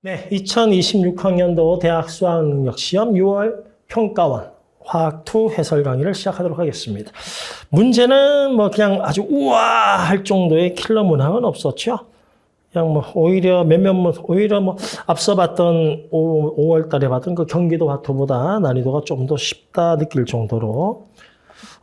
네, 2026학년도 대학 수학능력시험 6월 평가원 화학2 해설 강의를 시작하도록 하겠습니다. 문제는 뭐 그냥 아주 우와 할 정도의 킬러 문항은 없었죠. 그냥 뭐 오히려 오히려 뭐 앞서 봤던 5월 달에 봤던 그 경기도 화투보다 난이도가 좀 더 쉽다 느낄 정도로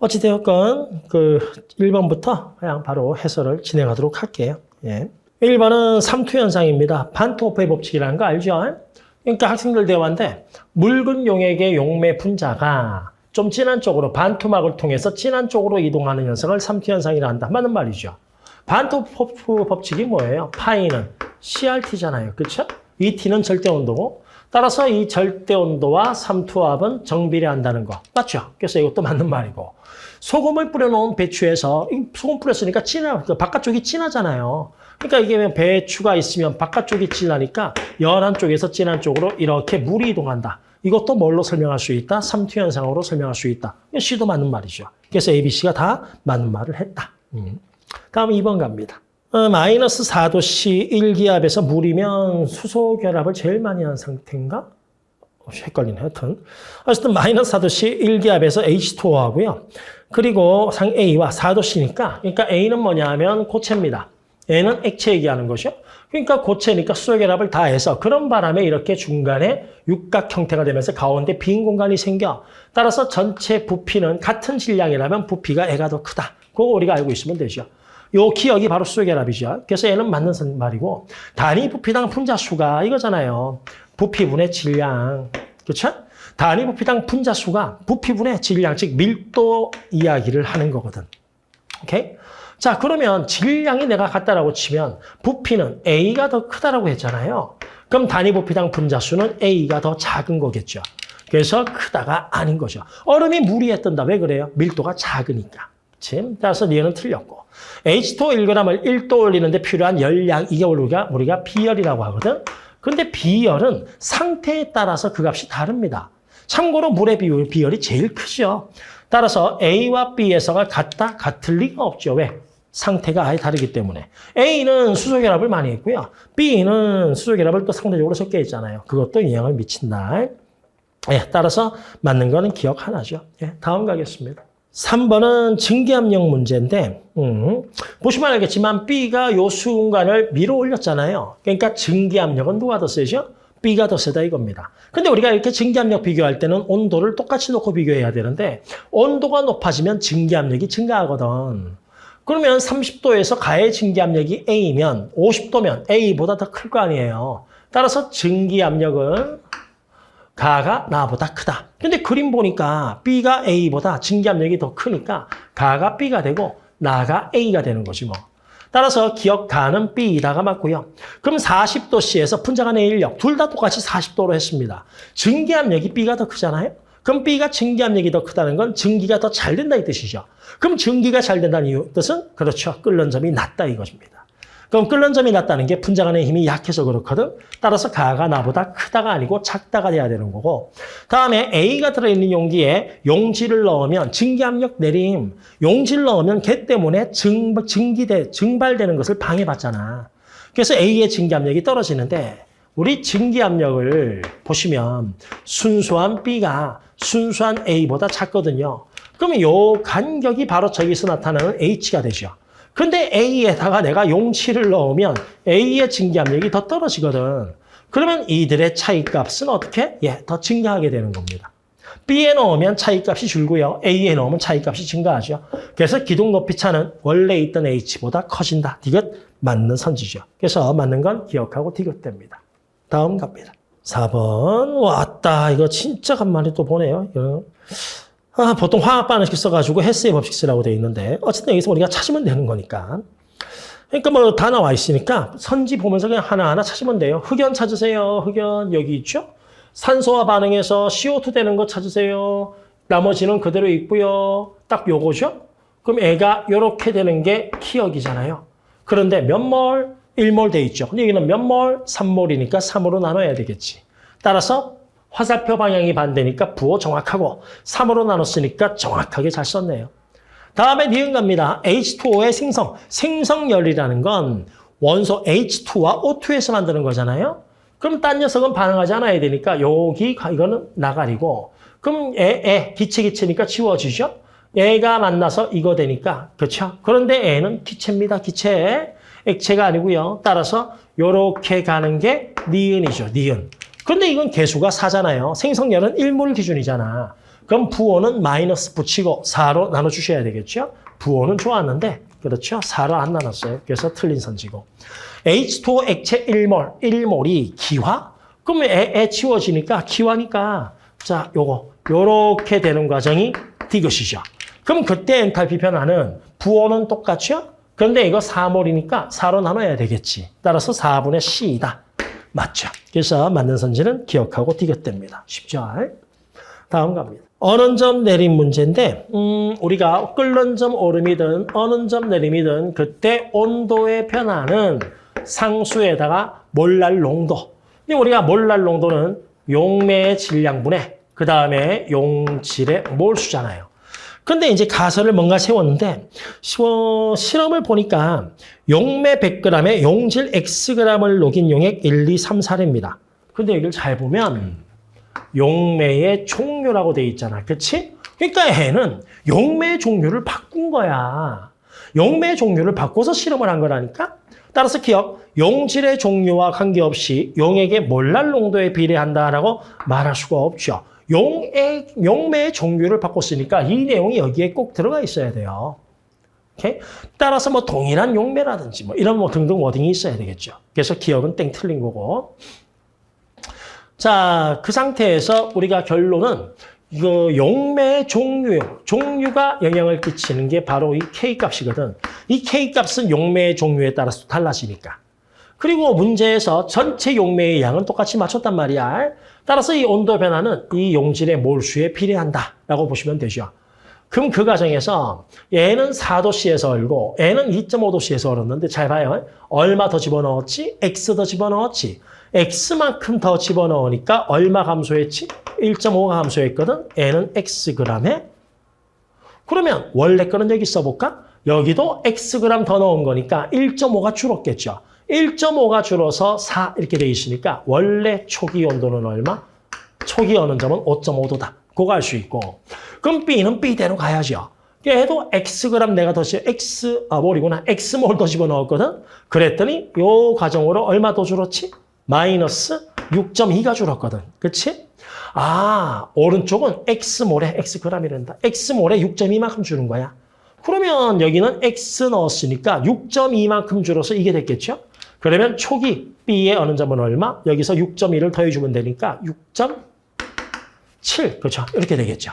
어찌되었건 그 1번부터 그냥 바로 해설을 진행하도록 할게요. 예. 1번은 삼투현상입니다. 반트호프의 법칙이라는 거 알죠? 그러니까 학생들 대화인데 묽은 용액의 용매 분자가 좀 진한 쪽으로 반투막을 통해서 진한 쪽으로 이동하는 현상을 삼투현상이라 한다. 맞는 말이죠. 반트호프 법칙이 뭐예요? 파이는 CRT잖아요. 그렇죠? 이 T는 절대온도고 따라서 이 절대온도와 삼투압은 정비례한다는 거. 맞죠? 그래서 이것도 맞는 말이고 소금을 뿌려놓은 배추에서 소금 뿌렸으니까 바깥쪽이 진하잖아요. 그러니까 이게 배추가 있으면 바깥쪽이 진하니까 연한 쪽에서 진한 쪽으로 이렇게 물이 이동한다. 이것도 뭘로 설명할 수 있다? 삼투현상으로 설명할 수 있다. C도 맞는 말이죠. 그래서 A, B, C가 다 맞는 말을 했다. 다음 2번 갑니다. 마이너스 4도씨 1기압에서 물이면 수소 결합을 제일 많이 한 상태인가? 헷갈리네, 하여튼. 어쨌든 마이너스 4도씨 1기압에서 H2O 하고요. 그리고 상 A와 4도씨니까, 그러니까 A는 뭐냐 하면 고체입니다. N은 액체 얘기하는 것이요. 그러니까 고체니까 수소 결합을 다 해서 그런 바람에 이렇게 중간에 육각 형태가 되면서 가운데 빈 공간이 생겨. 따라서 전체 부피는 같은 질량이라면 부피가 애가 더 크다. 그거 우리가 알고 있으면 되죠. 요 기억이 바로 수소 결합이죠. 그래서 얘는 맞는 말이고 단위 부피당 분자수가 이거잖아요. 부피분의 질량. 그렇죠? 단위 부피당 분자수가 부피분의 질량, 즉 밀도 이야기를 하는 거거든. 오케이? 자, 그러면 질량이 내가 같다라고 치면 부피는 A가 더 크다라고 했잖아요. 그럼 단위 부피당 분자수는 A가 더 작은 거겠죠. 그래서 크다가 아닌 거죠. 얼음이 무리에 뜬다. 왜 그래요? 밀도가 작으니까. 그치? 따라서 얘는 틀렸고. H2O 1g을 1도 올리는데 필요한 열량, 이게 우리가 비열이라고 하거든. 근데 비열은 상태에 따라서 그 값이 다릅니다. 참고로 물의 비열이 제일 크죠. 따라서 A와 B에서가 같을 리가 없죠. 왜? 상태가 아예 다르기 때문에. A는 수소 결합을 많이 했고요. B는 수소 결합을 또 상대적으로 적게 했잖아요. 그것도 영향을 미친다. 예, 따라서 맞는 거는 기억 하나죠. 예, 다음 가겠습니다. 3번은 증기압력 문제인데 보시면 알겠지만 B가 요 순간을 밀어 올렸잖아요. 그러니까 증기압력은 누가 더 세죠? B가 더 세다 이겁니다. 근데 우리가 이렇게 증기압력 비교할 때는 온도를 똑같이 놓고 비교해야 되는데 온도가 높아지면 증기압력이 증가하거든. 그러면 30도에서 가해 증기압력이 A면 50도면 A보다 더 클 거 아니에요. 따라서 증기압력은 가가 나보다 크다. 근데 그림 보니까 B가 A보다 증기압력이 더 크니까 가가 B가 되고 나가 A가 되는 거지 뭐. 따라서 기억 가는 B이다가 맞고요. 그럼 40도씨에서 분자 간의 인력 둘 다 똑같이 40도로 했습니다. 증기압력이 B가 더 크잖아요. 그럼 B가 증기압력이 더 크다는 건 증기가 더 잘 된다 이 뜻이죠. 그럼 증기가 잘 된다는 뜻은 그렇죠. 끓는 점이 낮다 이것입니다. 그럼 끓는 점이 낮다는 게 분자 간의 힘이 약해서 그렇거든. 따라서 가가 나보다 크다가 아니고 작다가 돼야 되는 거고. 다음에 A가 들어있는 용기에 용질을 넣으면 증기압력 내림. 용질 넣으면 걔 때문에 증발되는 것을 방해받잖아. 그래서 A의 증기압력이 떨어지는데 우리 증기압력을 보시면 순수한 B가 순수한 A보다 작거든요. 그러면 요 간격이 바로 저기서 나타나는 H가 되죠. 근데 A에다가 내가 용치를 넣으면 A의 증기압력이 더 떨어지거든. 그러면 이들의 차이값은 어떻게? 예, 더 증가하게 되는 겁니다. B에 넣으면 차이값이 줄고요. A에 넣으면 차이값이 증가하죠. 그래서 기둥 높이 차는 원래 있던 H보다 커진다. 디귿 맞는 선지죠. 그래서 맞는 건 기억하고 디귿됩니다. 다음 갑니다. 4번 왔다. 이거 진짜 간만에 또 보네요. 보통 화학 반응식 써가지고 헤스의 법칙 쓰라고 되어 있는데 어쨌든 여기서 우리가 찾으면 되는 거니까. 그러니까 뭐 다 나와 있으니까 선지 보면서 그냥 하나하나 찾으면 돼요. 흑연 찾으세요. 흑연 여기 있죠. 산소와 반응해서 CO2 되는 거 찾으세요. 나머지는 그대로 있고요. 딱 요거죠. 그럼 애가 이렇게 되는 게 키역이잖아요. 그런데 몇 몰? 1몰 돼 있죠. 근데 여기는 몇 몰? 3몰이니까 3으로 나눠야 되겠지. 따라서 화살표 방향이 반대니까 부호 정확하고 3으로 나눴으니까 정확하게 잘 썼네요. 다음에 니은 갑니다. H2O의 생성열이라는 건 원소 H2와 O2에서 만드는 거잖아요. 그럼 딴 녀석은 반응하지 않아야 되니까 여기 이거는 나가리고 그럼 기체니까 지워지죠? 얘가 만나서 이거 되니까 그렇죠? 그런데 애는 기체입니다. 기체. 액체가 아니고요. 따라서 요렇게 가는 게 니은이죠. 니은. 그런데 이건 개수가 4잖아요. 생성열은 1몰 기준이잖아. 그럼 부호는 마이너스 붙이고 4로 나눠주셔야 되겠죠? 부호는 좋았는데 그렇죠? 4로 안 나눴어요. 그래서 틀린 선지고. H2O 액체 1몰, 1몰이 기화? 그럼 애 치워지니까 기화니까 자, 요렇게 되는 과정이 디귿이죠. 그럼 그때 엔탈피 변화는 부호는 똑같죠? 그런데 이거 4몰이니까 4로 나눠야 되겠지. 따라서 4분의 C이다. 맞죠? 그래서 맞는 선지는 기억하고 디귿됩니다. 쉽죠? 다음 갑니다. 어는 점 내림 문제인데 우리가 끓는 점 오름이든 어는 점 내림이든 그때 온도의 변화는 상수에다가 몰랄 농도. 근데 우리가 몰랄 농도는 용매의 질량분의 그 다음에 용질의 몰수잖아요. 근데 이제 가설을 뭔가 세웠는데 실험을 보니까 용매 100g에 용질 Xg을 녹인 용액 1, 2, 3, 4입니다. 근데 여기를 잘 보면 용매의 종류라고 돼 있잖아. 그치? 그러니까 얘는 용매의 종류를 바꾼 거야. 용매의 종류를 바꿔서 실험을 한 거라니까? 따라서 기억, 용질의 종류와 관계없이 용액의 몰랄 농도에 비례한다라고 말할 수가 없죠. 용매의 종류를 바꿨으니까 이 내용이 여기에 꼭 들어가 있어야 돼요. 오케이? 따라서 뭐 동일한 용매라든지 뭐 이런 뭐 등등 워딩이 있어야 되겠죠. 그래서 기억은 땡 틀린 거고. 자, 그 상태에서 우리가 결론은 이거 용매의 종류가 영향을 끼치는 게 바로 이 K값이거든. 이 K값은 용매의 종류에 따라서 달라지니까. 그리고 문제에서 전체 용매의 양은 똑같이 맞췄단 말이야. 따라서 이 온도 변화는 이 용질의 몰수에 비례한다라고 보시면 되죠. 그럼 그 과정에서 얘는 4도씨에서 얼고 얘는 2.5도씨에서 얼었는데 잘 봐요. 얼마 더 집어넣었지? X 더 집어넣었지. X만큼 더 집어넣으니까 얼마 감소했지? 1.5가 감소했거든. 얘는 Xg에. 그러면 원래 거는 여기 써볼까? 여기도 Xg 더 넣은 거니까 1.5가 줄었겠죠. 1.5가 줄어서 4 이렇게 돼 있으니까 원래 초기 온도는 얼마? 초기 어는 점은 5.5도다. 그거 알 수 있고. 그럼 B는 B대로 가야죠. 얘도 Xg 내가 더 X몰 더 집어넣었거든. 그랬더니 요 과정으로 얼마 더 줄었지? 마이너스 6.2가 줄었거든. 그치? 아, 오른쪽은 X몰에 Xg이란다. X몰에 6.2만큼 주는 거야. 그러면 여기는 X 넣었으니까 6.2만큼 줄어서 이게 됐겠죠? 그러면 초기 B의 어느 점은 얼마? 여기서 6.2를 더해주면 되니까 6.7. 그렇죠? 이렇게 되겠죠.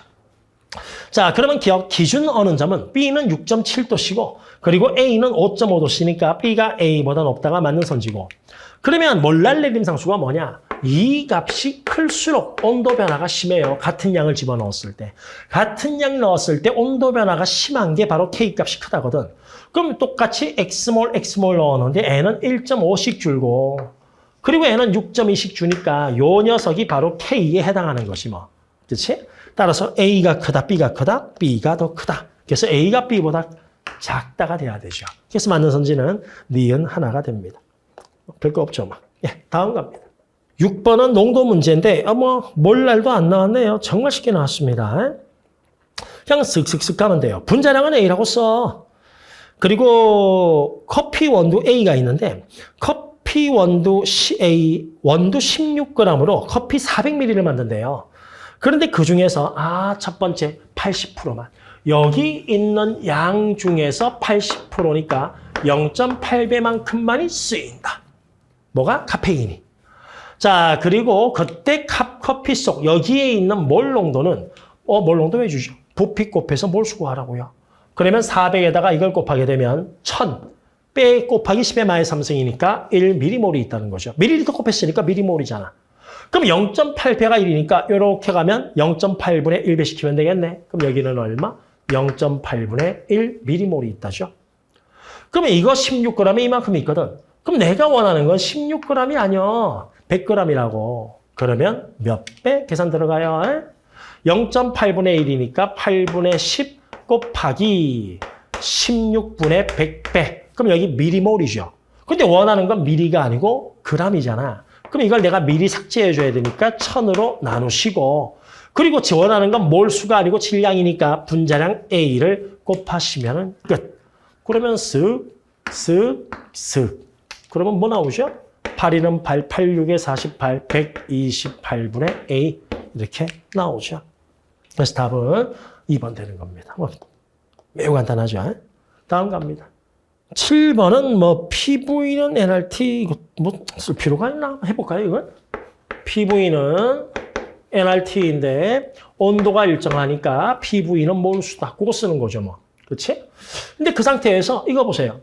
자, 그러면 기준 어느 점은 B는 6.7도씨고 그리고 A는 5.5도씨니까 B가 A보다 높다가 맞는 선지고. 그러면 몰랄 내림 상수가 뭐냐? 이 값이 클수록 온도 변화가 심해요. 같은 양을 집어넣었을 때. 같은 양 넣었을 때 온도 변화가 심한 게 바로 K값이 크다거든. 그럼 똑같이 X몰 넣었는데 N은 1.5씩 줄고 그리고 N은 6.2씩 주니까 요 녀석이 바로 K에 해당하는 것이 뭐. 그렇지? 따라서 A가 크다, B가 크다, B가 더 크다. 그래서 A가 B보다 작다가 돼야 되죠. 그래서 맞는 선지는 니은 하나가 됩니다. 별거 없죠. 막. 예, 다음 갑니다. 6번은 농도 문제인데 몰랄도 안 나왔네요. 정말 쉽게 나왔습니다. 그냥 슥슥슥 가면 돼요. 분자량은 A라고 써. 그리고 커피 원두 A가 있는데 커피 원두 A 원두 16g으로 커피 400ml를 만든대요. 그런데 그중에서 첫 번째 80%만 여기 있는 양 중에서 80%니까 0.8배만큼만이 쓰인다. 뭐가? 카페인이. 자, 그리고 그때 커피 속 여기에 있는 몰 농도는 몰 농도 왜 주죠? 부피 곱해서 몰 수고하라고요. 그러면 400에다가 이걸 곱하게 되면 1000 빼 곱하기 10의 마의 3승이니까 1m몰이 있다는 거죠. 밀리리터 곱했으니까 밀리몰이잖아. 그럼 0.8배가 1이니까 이렇게 가면 0.8분의 1배 시키면 되겠네. 그럼 여기는 얼마? 0.8분의 1m몰이 있다죠. 그러면 이거 16g에 이만큼 있거든. 그럼 내가 원하는 건 16g이 아니야. 100g이라고. 그러면 몇 배? 계산 들어가요. 0.8분의 1이니까 8분의 10 곱하기 16분의 100배. 그럼 여기 미리몰이죠. 근데 원하는 건 미리가 아니고 g이잖아. 그럼 이걸 내가 미리 삭제해 줘야 되니까 1000으로 나누시고 그리고 원하는 건 몰수가 아니고 질량이니까 분자량 A를 곱하시면 끝. 그러면 쓱. 그러면 뭐 나오죠? 8, 8, 8, 6에 48, 128분의 A 이렇게 나오죠. 그래서 답은 2번 되는 겁니다. 매우 간단하죠. 다음 갑니다. 7번은 뭐 PV는 NRT 이거 뭐 쓸 필요가 있나? 해볼까요 이걸? PV는 NRT인데 온도가 일정하니까 PV는 몰수다. 그거 쓰는 거죠 뭐. 그렇지? 근데 그 상태에서 이거 보세요.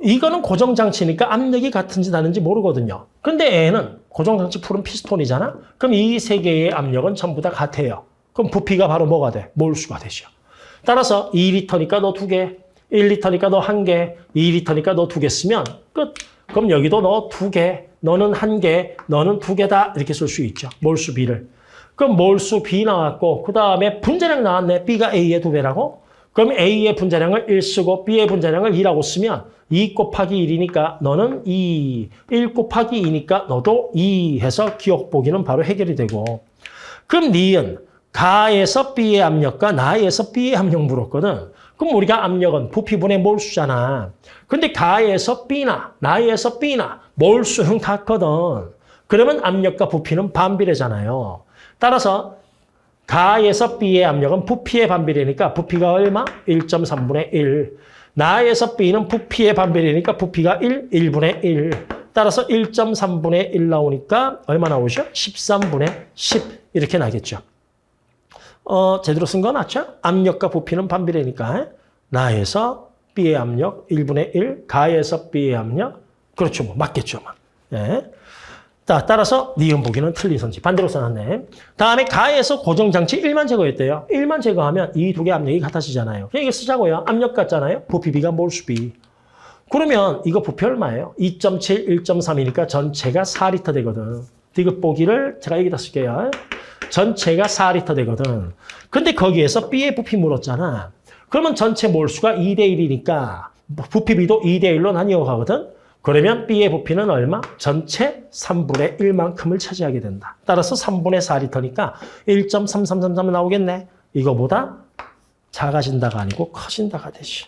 이거는 고정장치니까 압력이 같은지 다른지 모르거든요. 근데 N은 고정장치 풀은 피스톤이잖아? 그럼 이 세 개의 압력은 전부 다 같아요. 그럼 부피가 바로 뭐가 돼? 몰수가 되죠. 따라서 2리터니까 너 2개, 1리터니까 너 1개, 2리터니까 너 2개 쓰면 끝. 그럼 여기도 너 2개, 너는 1개, 너는 2개다 이렇게 쓸 수 있죠. 몰수 B를. 그럼 몰수 B 나왔고 그 다음에 분자량 나왔네. B가 A의 2배라고? 그럼 A의 분자량을 1 쓰고 B의 분자량을 2라고 쓰면 2 곱하기 1이니까 너는 2, 1 곱하기 2니까 너도 2 해서 기억보기는 바로 해결이 되고 그럼 니은 가에서 B의 압력과 나에서 B의 압력 물었거든. 그럼 우리가 압력은 부피분의 몰수잖아. 근데 가에서 B나 나에서 B나 몰수는 같거든. 그러면 압력과 부피는 반비례잖아요. 따라서 가에서 B의 압력은 부피의 반비례니까 부피가 얼마? 1.3분의 1. 나에서 B는 부피의 반비례니까 부피가 1분의 1. 따라서 1.3분의 1 나오니까 얼마 나오죠? 13분의 10 이렇게 나겠죠. 제대로 쓴 거 맞죠? 압력과 부피는 반비례니까 나에서 B의 압력 1분의 1, 가에서 B의 압력 그렇죠. 뭐 맞겠죠. 예. 자, 따라서 니은 보기는 틀린 선지. 반대로 써놨네. 다음에 가에서 고정장치 1만 제거했대요. 1만 제거하면 이 두 개 압력이 같아지잖아요. 그냥 이거 쓰자고요. 압력 같잖아요. 부피 B가 몰수 B. 그러면 이거 부피 얼마예요? 2.7, 1.3이니까 전체가 4리터 되거든. 디귿 보기를 제가 여기다 쓸게요. 전체가 4리터 되거든. 근데 거기에서 B의 부피 물었잖아. 그러면 전체 몰수가 2대 1이니까 부피 B도 2대 1로 나뉘어 가거든. 그러면 B의 부피는 얼마? 전체 3분의 1만큼을 차지하게 된다. 따라서 3분의 4리터니까 1.3333 나오겠네. 이거보다 작아진다가 아니고 커진다가 되지.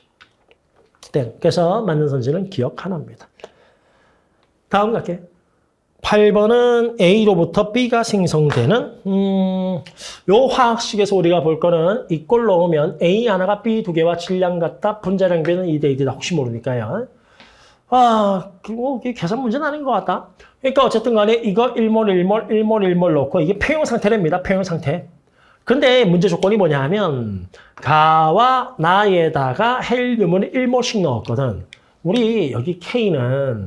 그래서 맞는 선지는 기억 하나입니다. 다음 갈게요. 8번은 A로부터 B가 생성되는 요 화학식에서 우리가 볼 거는 이꼴 넣으면 A 하나가 B 두 개와 질량 같다. 분자량 비는 2대 1이다. 혹시 모르니까요. 그리고 이게 계산 문제는 아닌 것 같다. 그러니까 어쨌든 간에 이거 1몰 넣고 이게 평형 상태랍니다. 평형 상태. 근데 문제 조건이 뭐냐 하면 가와 나에다가 헬륨을 1몰씩 넣었거든. 우리 여기 K는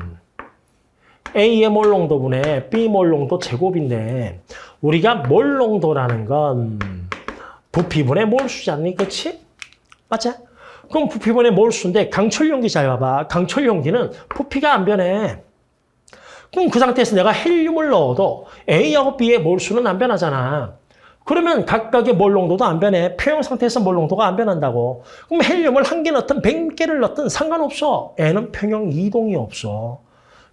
A의 몰 농도분의 B 몰 농도 제곱인데 우리가 몰 농도라는 건 부피분의 몰수잖니, 그렇지? 맞지? 그럼 부피분의 몰수인데 강철 용기 잘 봐봐. 강철 용기는 부피가 안 변해. 그럼 그 상태에서 내가 헬륨을 넣어도 A하고 B의 몰수는 안 변하잖아. 그러면 각각의 몰 농도도 안 변해. 평형 상태에서 몰 농도가 안 변한다고. 그럼 헬륨을 1개 넣든 100개를 넣든 상관없어. N은 평형 이동이 없어.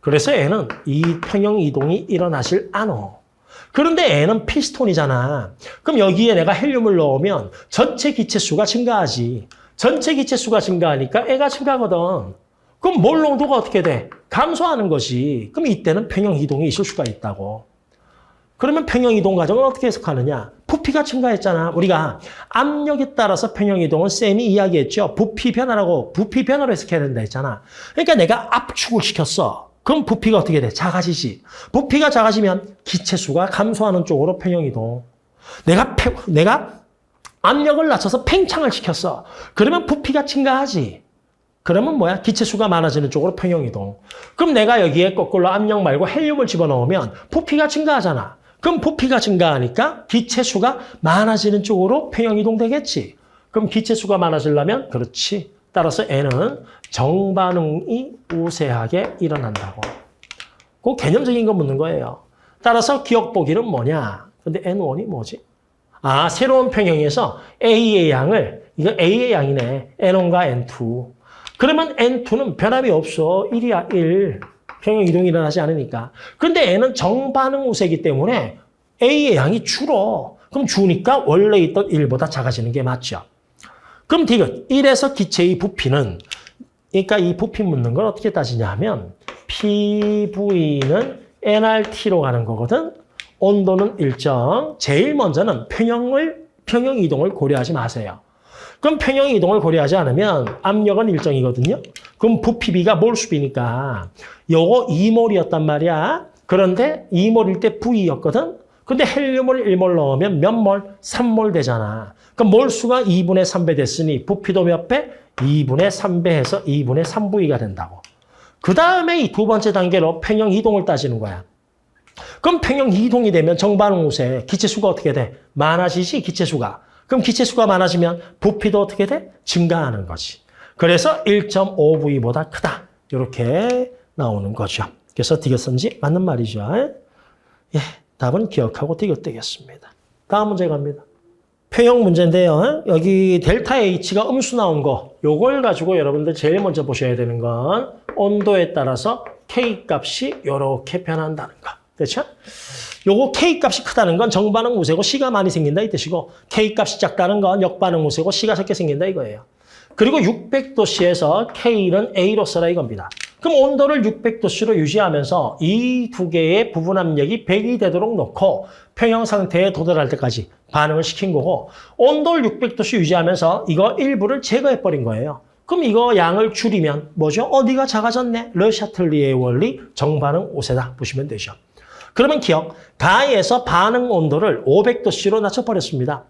그래서 N은 이 평형 이동이 일어나질 않아. 그런데 N은 피스톤이잖아. 그럼 여기에 내가 헬륨을 넣으면 전체 기체수가 증가하지. 전체 기체수가 증가하니까 애가 증가하거든. 그럼 몰 농도가 어떻게 돼? 감소하는 것이. 그럼 이때는 평형 이동이 있을 수가 있다고. 그러면 평형 이동 과정은 어떻게 해석하느냐? 부피가 증가했잖아. 우리가 압력에 따라서 평형 이동은 쌤이 이야기했죠. 부피 변화라고. 부피 변화로 해석해야 된다 했잖아. 그러니까 내가 압축을 시켰어. 그럼 부피가 어떻게 돼? 작아지지. 부피가 작아지면 기체수가 감소하는 쪽으로 평형 이동. 내가 압력을 낮춰서 팽창을 시켰어. 그러면 부피가 증가하지. 그러면 뭐야? 기체수가 많아지는 쪽으로 평형 이동. 그럼 내가 여기에 거꾸로 압력 말고 헬륨을 집어넣으면 부피가 증가하잖아. 그럼 부피가 증가하니까 기체수가 많아지는 쪽으로 평형 이동 되겠지. 그럼 기체수가 많아지려면 그렇지. 따라서 N은 정반응이 우세하게 일어난다고. 그 개념적인 거 묻는 거예요. 따라서 기억 보기는 뭐냐? 근데 N1이 뭐지? 새로운 평형에서 A의 양을, 이거 A의 양이네. N1과 N2. 그러면 N2는 변함이 없어. 1이야, 1. 평형 이동이 일어나지 않으니까. 근데 N은 정반응 우세이기 때문에 A의 양이 줄어. 그럼 주니까 원래 있던 1보다 작아지는 게 맞죠. 그럼 디귿 1에서 기체의 부피는 그러니까 이 부피 묻는 걸 어떻게 따지냐 하면 PV는 nRT로 가는 거거든. 온도는 일정. 제일 먼저는 평형 이동을 고려하지 마세요. 그럼 평형 이동을 고려하지 않으면 압력은 일정이거든요. 그럼 부피 B가 몰수비니까 요거 2몰이었단 말이야. 그런데 2몰일 때 V였거든. 근데 헬륨을 1몰 넣으면 몇 몰? 3몰 되잖아. 그럼 몰수가 2분의 3배 됐으니 부피도 몇 배? 2분의 3배 해서 2분의 3V가 된다고. 그 다음에 이 두 번째 단계로 평형 이동을 따지는 거야. 그럼 평형 이동이 되면 정반응 우세 기체수가 어떻게 돼? 많아지지 기체수가. 그럼 기체수가 많아지면 부피도 어떻게 돼? 증가하는 거지. 그래서 1.5V보다 크다. 이렇게 나오는 거죠. 그래서 디귿선지 맞는 말이죠. 예, 답은 기억하고 디귿 되겠습니다. 다음 문제 갑니다. 평형 문제인데요. 여기 델타 H가 음수 나온 거 요걸 가지고 여러분들 제일 먼저 보셔야 되는 건 온도에 따라서 K 값이 이렇게 변한다는 거. 그렇죠? 요거 K 값이 크다는 건 정반응 우세고 C가 많이 생긴다 이 뜻이고 K 값이 작다는 건 역반응 우세고 C가 적게 생긴다 이거예요. 그리고 600도씨에서 K는 A로 써라 이겁니다. 그럼 온도를 600도씨로 유지하면서 이 두 개의 부분 압력이 100이 되도록 놓고 평형 상태에 도달할 때까지 반응을 시킨 거고 온도를 600도씨 유지하면서 이거 일부를 제거해버린 거예요. 그럼 이거 양을 줄이면 뭐죠? 어디가 작아졌네? 르샤틀리의 원리 정반응 우세다 보시면 되죠. 그러면 기억, 가에서 반응 온도를 500도씨로 낮춰버렸습니다.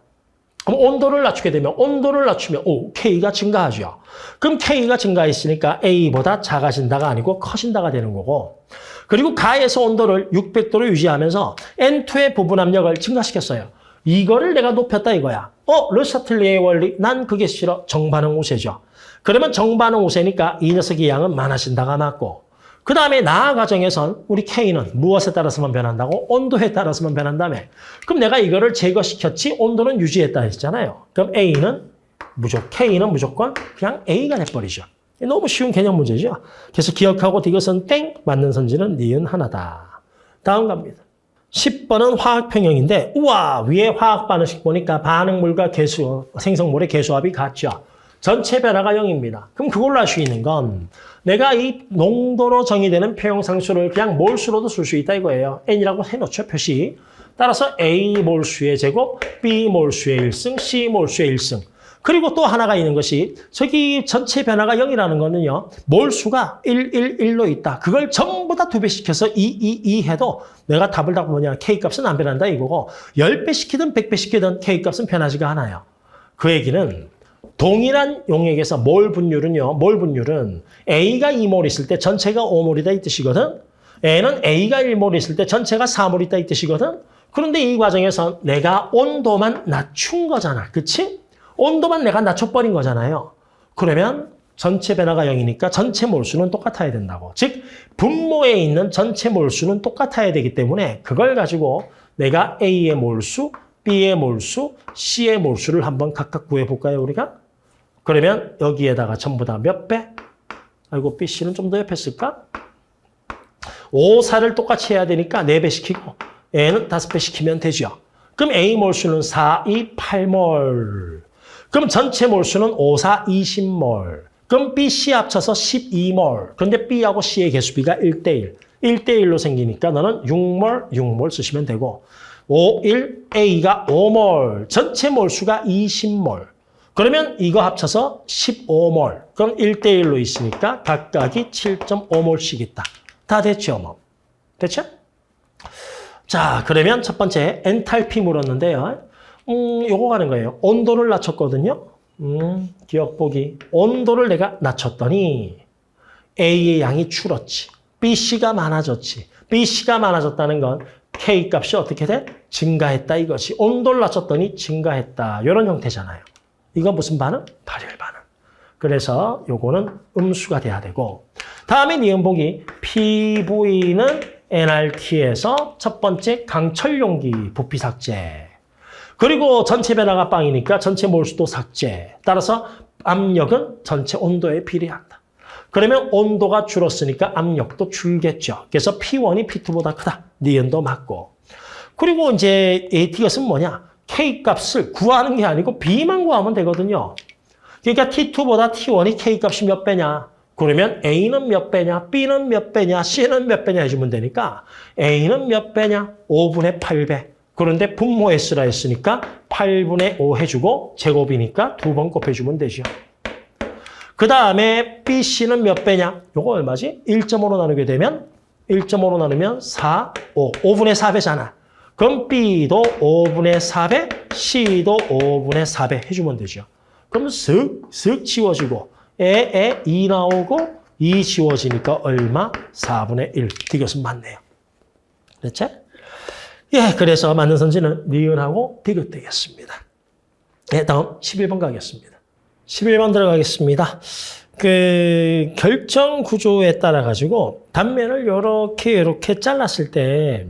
그럼 온도를 낮추게 되면 온도를 낮추면 K가 증가하죠. 그럼 K가 증가했으니까 A보다 작아진다가 아니고 커진다가 되는 거고 그리고 가에서 온도를 600도로 유지하면서 N2의 부분 압력을 증가시켰어요. 이거를 내가 높였다 이거야. 르샤틀리의 원리, 난 그게 싫어. 정반응 우세죠. 그러면 정반응 우세니까 이 녀석의 양은 많아진다가 맞고 그 다음에 나아 과정에선 우리 K는 무엇에 따라서만 변한다고? 온도에 따라서만 변한다며. 그럼 내가 이거를 제거시켰지 온도는 유지했다 했잖아요. 그럼 K는 무조건 그냥 A가 돼버리죠. 너무 쉬운 개념 문제죠. 그래서 기억하고 이것은 땡, 맞는 선지는 니은 하나다. 다음 갑니다. 10번은 화학평형인데 우와 위에 화학 반응식 보니까 반응물과 생성물의 개수합이 같죠. 전체 변화가 0입니다. 그럼 그걸로 알 수 있는 건 내가 이 농도로 정의되는 평형상수를 그냥 몰수로도 쓸 수 있다 이거예요. N이라고 해놓죠, 표시. 따라서 A 몰수의 제곱, B 몰수의 1승, C 몰수의 1승. 그리고 또 하나가 있는 것이 저기 전체 변화가 0이라는 거는요. 몰수가 1, 1, 1로 있다. 그걸 전부 다 2배 시켜서 2 해도 내가 답을 다 뭐냐. K값은 안 변한다 이거고 10배 시키든 100배 시키든 K값은 변하지가 않아요. 그 얘기는 동일한 용액에서 몰 분율은 A가 2몰 있을 때 전체가 5몰이다 이 뜻이거든. N은 A가 1몰 있을 때 전체가 4몰 있다 이 뜻이거든. 그런데 이 과정에서 내가 온도만 낮춘 거잖아. 그치? 온도만 내가 낮춰버린 거잖아요. 그러면 전체 변화가 0이니까 전체 몰수는 똑같아야 된다고. 즉 분모에 있는 전체 몰수는 똑같아야 되기 때문에 그걸 가지고 내가 A의 몰수, B의 몰수, C의 몰수를 한번 각각 구해볼까요, 우리가? 그러면 여기에다가 전부 다 몇 배? 아이고, B, C는 좀 더 옆에 쓸까? 5, 4를 똑같이 해야 되니까 4배 시키고 N은 5배 시키면 되죠. 그럼 A 몰수는 4, 2, 8몰. 그럼 전체 몰수는 5, 4, 20몰. 그럼 B, C 합쳐서 12몰. 그런데 B하고 C의 개수비가 1대1. 1대1로 생기니까 너는 6몰 쓰시면 되고 5, 1, A가 5몰. 전체 몰수가 20몰. 그러면 이거 합쳐서 15몰. 그럼 1대1로 있으니까 각각이 7.5몰씩 있다. 다 됐죠, 뭐. 됐죠? 자, 그러면 첫 번째 엔탈피 물었는데요. 요거 가는 거예요. 온도를 낮췄거든요. 기억 보기. 온도를 내가 낮췄더니 A의 양이 줄었지. BC가 많아졌지. BC가 많아졌다는 건 K 값이 어떻게 돼? 증가했다 이것이. 온도를 낮췄더니 증가했다. 이런 형태잖아요. 이거 무슨 반응? 발열 반응. 그래서 요거는 음수가 돼야 되고 다음에 니은 보기 PV는 nRT에서 첫 번째 강철 용기 부피 삭제. 그리고 전체 변화가 빵이니까 전체 몰수도 삭제. 따라서 압력은 전체 온도에 비례한다. 그러면 온도가 줄었으니까 압력도 줄겠죠. 그래서 P1이 P2보다 크다. 니은도 맞고. 그리고 이제 이것은 뭐냐? K 값을 구하는 게 아니고 B만 구하면 되거든요. 그러니까 T2보다 T1이 K 값이 몇 배냐? 그러면 A는 몇 배냐? B는 몇 배냐? C는 몇 배냐 해주면 되니까 A는 몇 배냐? 5분의 8배. 그런데 분모 S라 했으니까 8분의 5 해주고 제곱이니까 2번 곱해주면 되죠. 그 다음에 BC는 몇 배냐? 요거 얼마지? 1.5로 나누게 되면 1.5로 나누면 4, 5. 5분의 4배잖아. 그럼 B도 5분의 4배, C도 5분의 4배 해주면 되죠. 그럼 쓱 지워지고 에 2 나오고 2 지워지니까 얼마? 4분의 1. 이것은 맞네요. 그렇죠? 예, 그래서 맞는 선지는 니은하고 디귿 되겠습니다. 예, 다음 11번 가겠습니다. 11번 들어가겠습니다. 그 결정 구조에 따라 가지고 단면을 이렇게 잘랐을 때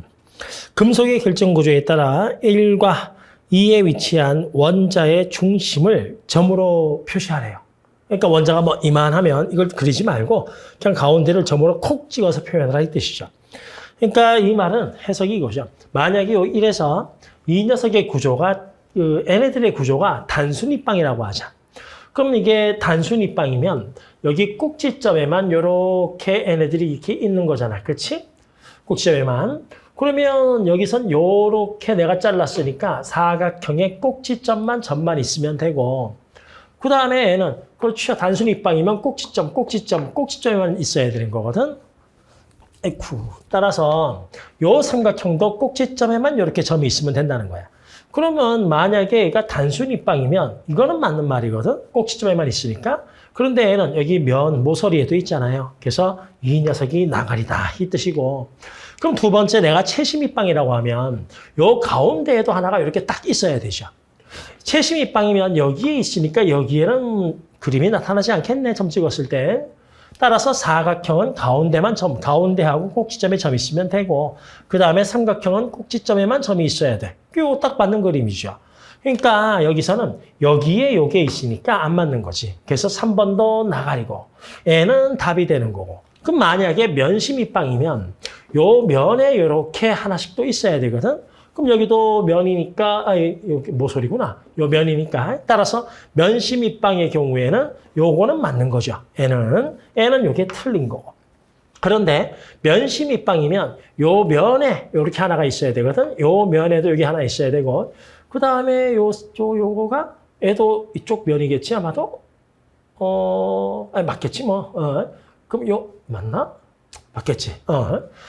금속의 결정 구조에 따라 1과 2에 위치한 원자의 중심을 점으로 표시하래요. 그러니까 원자가 뭐 이만하면 이걸 그리지 말고 그냥 가운데를 점으로 콕 찍어서 표현하라 이 뜻이죠. 그러니까 이 말은 해석이 이거죠. 만약에 1에서 이 녀석의 구조가 얘네들의 구조가 단순입방이라고 하자. 그럼 이게 단순입방이면 여기 꼭지점에만 이렇게 얘네들이 이렇게 있는 거잖아. 그렇지? 꼭지점에만. 그러면 여기선 이렇게 내가 잘랐으니까 사각형의 꼭지점만 점만 있으면 되고 그 다음에 얘는 그렇죠. 단순입방이면 꼭지점에만 있어야 되는 거거든. 에쿠. 따라서 요 삼각형도 꼭지점에만 이렇게 점이 있으면 된다는 거야. 그러면 만약에 얘가 단순입방이면 이거는 맞는 말이거든. 꼭지점에만 있으니까. 그런데 얘는 여기 모서리에도 있잖아요. 그래서 이 녀석이 나가리다 이 뜻이고. 그럼 두 번째 내가 채심입방이라고 하면 요 가운데에도 하나가 이렇게 딱 있어야 되죠. 채심입방이면 여기에 있으니까 여기에는 그림이 나타나지 않겠네. 점 찍었을 때. 따라서 사각형은 가운데만 점, 가운데하고 꼭지점에 점이 있으면 되고 그 다음에 삼각형은 꼭지점에만 점이 있어야 돼. 이거 딱 맞는 그림이죠. 그러니까 여기서는 여기에 요게 있으니까 안 맞는 거지. 그래서 3번도 나가리고 얘는 답이 되는 거고. 그럼 만약에 면심입방이면 요 면에 이렇게 하나씩 또 있어야 되거든. 그럼 여기도 면이니까 여기 모서리구나. 요 면이니까 따라서 면심입방의 경우에는 요거는 맞는 거죠. 얘는 요게 틀린 거고. 그런데 면심입방이면 요 면에 요렇게 하나가 있어야 되거든. 요 면에도 여기 하나 있어야 되고 그 다음에 요거가 얘도 이쪽 면이겠지 아마도. 맞겠지 뭐. 그럼 요 맞나? 맞겠지.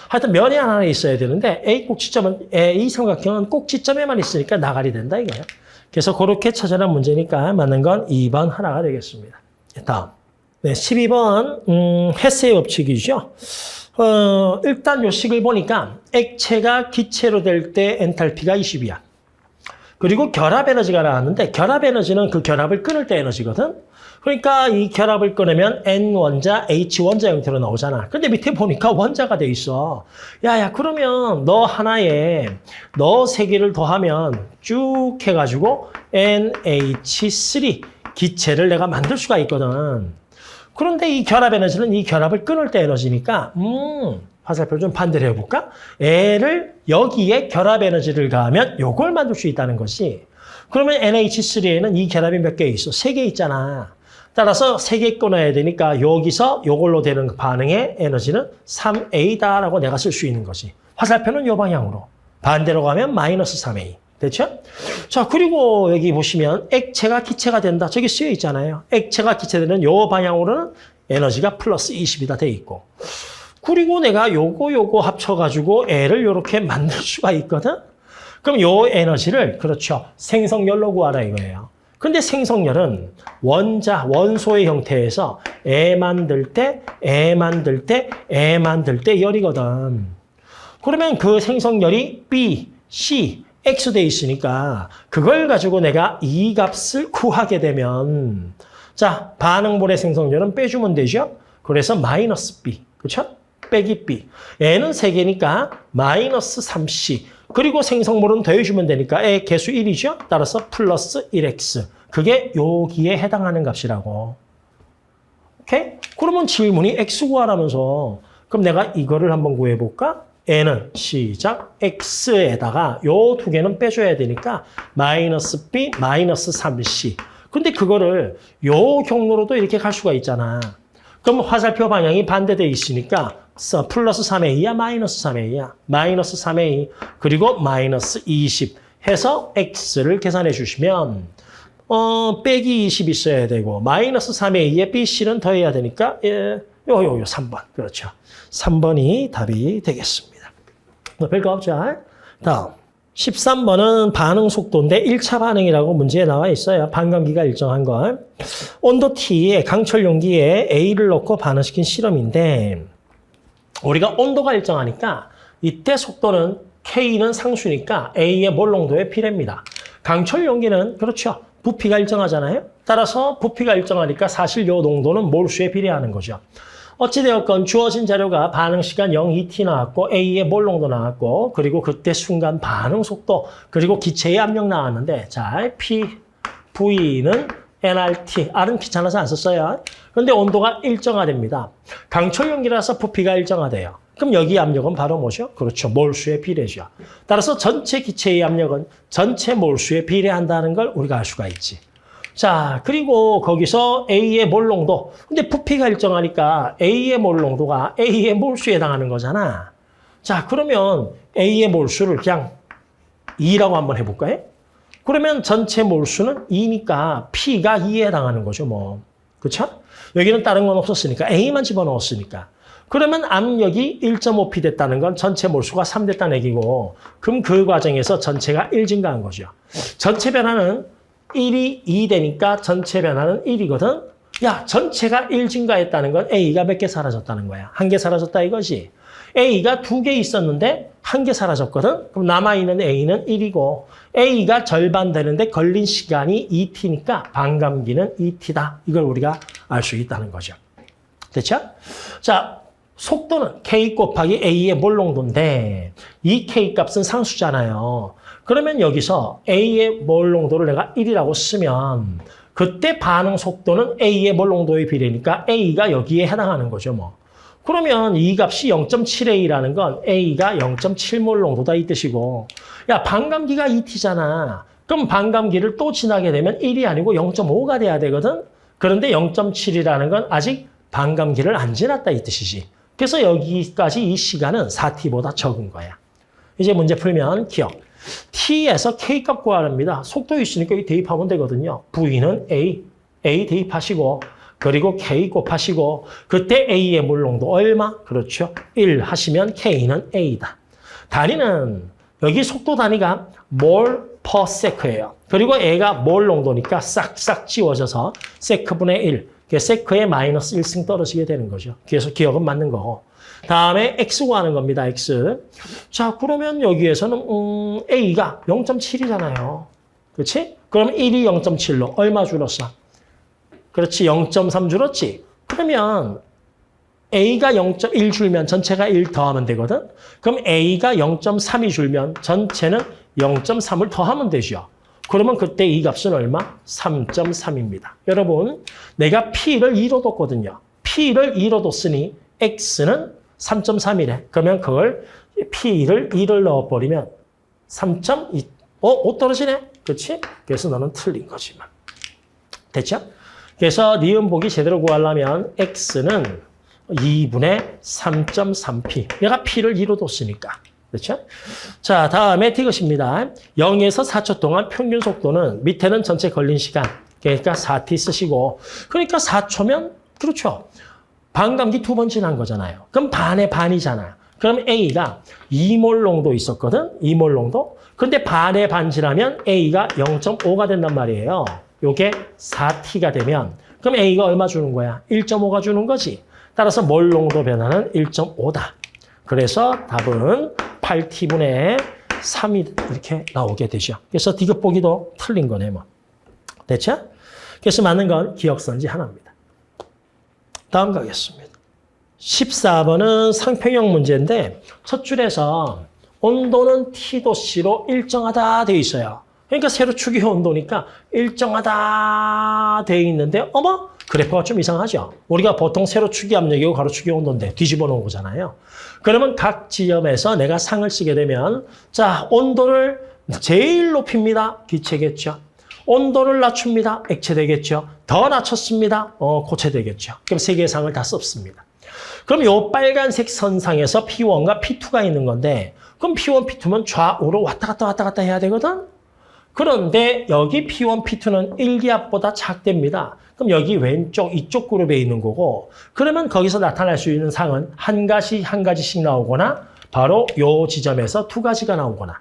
하여튼 면이 하나 있어야 되는데 A 삼각형은 꼭지점에만 있으니까 나가리 된다 이거예요. 그래서 그렇게 찾아낸 문제니까 맞는 건 2번 하나가 되겠습니다. 다음. 네, 12번 헤세의 법칙이죠. 일단 요 식을 보니까 액체가 기체로 될 때 엔탈피가 20이야. 그리고 결합 에너지가 나왔는데 결합 에너지는 그 결합을 끊을 때 에너지거든. 그러니까 이 결합을 끊으면 N 원자, H 원자 형태로 나오잖아. 근데 밑에 보니까 원자가 돼 있어. 야, 그러면 너 하나에 너 세 개를 더하면 쭉 해가지고 NH3 기체를 내가 만들 수가 있거든. 그런데 이 결합 에너지는 이 결합을 끊을 때 에너지니까 화살표 좀 반대로 해볼까? 얘를 여기에 결합 에너지를 가하면 요걸 만들 수 있다는 것이. 그러면 NH3에는 이 결합이 몇 개 있어? 3개 있잖아. 따라서 3개 끊어야 되니까 여기서 요걸로 되는 반응의 에너지는 3A다라고 내가 쓸 수 있는 거지. 화살표는 요 방향으로. 반대로 가면 마이너스 3A. 됐죠? 자, 그리고 여기 보시면 액체가 기체가 된다. 저기 쓰여 있잖아요. 액체가 기체되는 요 방향으로는 에너지가 플러스 20이다 돼 있고. 그리고 내가 요거 합쳐가지고 애를 요렇게 만들 수가 있거든? 그럼 요 에너지를, 그렇죠. 생성열로 구하라 이거예요. 근데 생성열은 원소의 형태에서 애 만들 때 열이거든. 그러면 그 생성열이 B, C, X 돼 있으니까 그걸 가지고 내가 이 값을 구하게 되면 자, 반응물의 생성열은 빼주면 되죠? 그래서 마이너스 B, 그렇죠? 빼기 B. N은 3개니까 마이너스 3C. 그리고 생성물은 더해주면 되니까 애 개수 1이죠? 따라서 플러스 1X. 그게 여기에 해당하는 값이라고. 오케이? 그러면 질문이 x 구하라면서 그럼 내가 이거를 한번 구해볼까? n은 시작 x에다가 요 두 개는 빼줘야 되니까 마이너스 b 마이너스 3c. 근데 그거를 요 경로로도 이렇게 갈 수가 있잖아. 그럼 화살표 방향이 반대돼 있으니까 플러스 3a야 마이너스 3a야. 마이너스 3a 그리고 마이너스 20 해서 x를 계산해 주시면 빼기 20 있어야 되고 마이너스 3a에 bc는 더해야 되니까 요 3번. 그렇죠. 3번이 답이 되겠습니다. 별거 없죠. 다음 13번은 반응 속도인데 1차 반응이라고 문제에 나와 있어요. 반감기가 일정한 걸. 온도 T에 강철 용기에 A를 넣고 반응시킨 실험인데 우리가 온도가 일정하니까 이때 속도는 K는 상수니까 A의 몰 농도의 비례입니다. 강철 용기는 그렇죠. 부피가 일정하잖아요. 따라서 부피가 일정하니까 사실 이 농도는 몰수에 비례하는 거죠. 어찌되었건 주어진 자료가 반응 시간 0ET 나왔고 A의 몰 농도 나왔고 그리고 그때 순간 반응 속도 그리고 기체의 압력 나왔는데 자 P, V는 nRT, R은 귀찮아서 안 썼어요. 그런데 온도가 일정화됩니다. 강철 용기라서 부피가 일정화돼요. 그럼 여기 압력은 바로 뭐죠? 그렇죠. 몰수에 비례죠. 따라서 전체 기체의 압력은 전체 몰수에 비례한다는 걸 우리가 알 수가 있지. 자, 그리고 거기서 A의 몰 농도. 근데 부피가 일정하니까 A의 몰 농도가 A의 몰수에 해당하는 거잖아. 자, 그러면 A의 몰수를 그냥 2라고 한번 해볼까요? 그러면 전체 몰수는 2니까 P가 2에 해당하는 거죠, 뭐. 그렇죠? 여기는 다른 건 없었으니까 A만 집어넣었으니까. 그러면 압력이 1.5P 됐다는 건 전체 몰수가 3 됐다는 얘기고 그럼 그 과정에서 전체가 1 증가한 거죠. 전체 변화는 1이 2 되니까 전체 변화는 1이거든. 야, 전체가 1 증가했다는 건 A가 몇 개 사라졌다는 거야. 1개 사라졌다 이거지. A가 2개 있었는데 1개 사라졌거든. 그럼 남아있는 A는 1이고 A가 절반 되는데 걸린 시간이 2T니까 반감기는 2T다. 이걸 우리가 알 수 있다는 거죠. 됐죠? 자, 속도는 K 곱하기 A의 몰 농도인데 이 K 값은 상수잖아요. 그러면 여기서 A의 몰 농도를 내가 1이라고 쓰면 그때 반응 속도는 A의 몰 농도에 비례니까 A가 여기에 해당하는 거죠, 뭐. 그러면 이 값이 0.7A라는 건 A가 0.7몰 농도다 이 뜻이고 야, 반감기가 2T잖아. 그럼 반감기를 또 지나게 되면 1이 아니고 0.5가 돼야 되거든. 그런데 0.7이라는 건 아직 반감기를 안 지났다 이 뜻이지. 그래서 여기까지 이 시간은 4T보다 적은 거야. 이제 문제 풀면 기억. T에서 K값 구하랍니다. 속도 있으니까 이 대입하면 되거든요. V는 A 대입하시고 그리고 K 곱하시고 그때 A의 몰 농도 얼마? 그렇죠. 1 하시면 K는 A다. 단위는 여기 속도 단위가 몰 per sec예요. 그리고 A가 몰 농도니까 싹싹 지워져서 세크분의 1. 세크에 마이너스 1승 떨어지게 되는 거죠. 그래서 기억은 맞는 거고. 다음에 X 구하는 겁니다. X. 자, 그러면 여기에서는 A가 0.7이잖아요. 그렇지? 그럼 1이 0.7로 얼마 줄었어? 그렇지. 0.3 줄었지? 그러면 A가 0.1 줄면 전체가 1 더하면 되거든? 그럼 A가 0.3이 줄면 전체는 0.3을 더하면 되죠. 그러면 그때 이 값은 얼마? 3.3입니다. 여러분, 내가 P를 2로 뒀거든요. P를 2로 뒀으니 X는 3.3이래. 그러면 그걸 P를 2를 넣어버리면 3.2, 5 떨어지네? 그렇지? 그래서 너는 틀린 거지만. 됐죠? 그래서 니은 보기 제대로 구하려면 X는 2분의 3.3P. 내가 P를 2로 뒀으니까. 그렇죠? 자, 다음에 이것입니다. 0에서 4초 동안 평균 속도는 밑에는 전체 걸린 시간. 그러니까 4T 쓰시고. 그러니까 4초면 그렇죠. 반감기 2번 지난 거잖아요. 그럼 반의 반이잖아. 그럼 A가 2몰 농도 있었거든? 2몰 농도. 근데 반의 반 지나면 A가 0.5가 된단 말이에요. 요게 4T가 되면 그럼 A가 얼마 주는 거야? 1.5가 주는 거지. 따라서 몰 농도 변화는 1.5다. 그래서 답은 8T분의 3이 이렇게 나오게 되죠. 그래서 디귿 보기도 틀린 거네, 뭐. 됐죠? 그래서 맞는 건 기억선지 하나입니다. 다음 가겠습니다. 14번은 상평형 문제인데 첫 줄에서 온도는 T도씨로 일정하다 되어 있어요. 그러니까 세로 축의 온도니까 일정하다 되어 있는데 어머? 그래프가 좀 이상하죠. 우리가 보통 세로축이 압력이고 가로축이 온도인데 뒤집어 놓은 거잖아요. 그러면 각 지점에서 내가 상을 쓰게 되면 자, 온도를 제일 높입니다. 기체겠죠. 온도를 낮춥니다. 액체 되겠죠. 더 낮췄습니다. 고체 되겠죠. 그럼 세 개의 상을 다 썼습니다. 그럼 요 빨간색 선상에서 P1과 P2가 있는 건데 그럼 P1, P2면 좌우로 왔다 갔다 해야 되거든? 그런데 여기 P1, P2는 1기압보다 작답니다. 그럼 여기 왼쪽 이쪽 그룹에 있는 거고 그러면 거기서 나타날 수 있는 상은 한 가지씩 나오거나 바로 요 지점에서 두 가지가 나오거나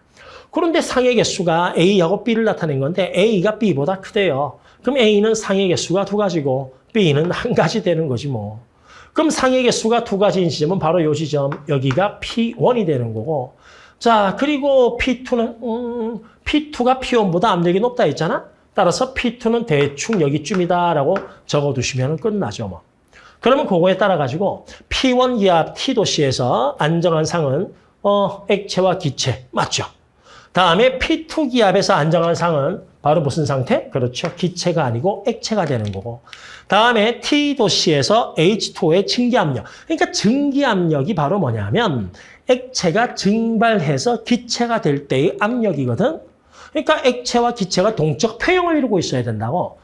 그런데 상의 개수가 A하고 B를 나타낸 건데 A가 B보다 크대요. 그럼 A는 상의 개수가 두 가지고 B는 한 가지 되는 거지 뭐. 그럼 상의 개수가 두 가지인 지점은 바로 요 지점 여기가 P1이 되는 거고 자 그리고 P2는 P2가 P1보다 압력이 높다 했잖아. 따라서 P2는 대충 여기쯤이다라고 적어두시면 끝나죠 뭐. 그러면 그거에 따라 가지고 P1 기압 T도시에서 안정한 상은 액체와 기체 맞죠? 다음에 P2 기압에서 안정한 상은 바로 무슨 상태? 그렇죠. 기체가 아니고 액체가 되는 거고. 다음에 T도시에서 H2O의 증기압력. 그러니까 증기압력이 바로 뭐냐면 액체가 증발해서 기체가 될 때의 압력이거든. 그러니까 액체와 기체가 동적 표형을 이루고 있어야 된다고.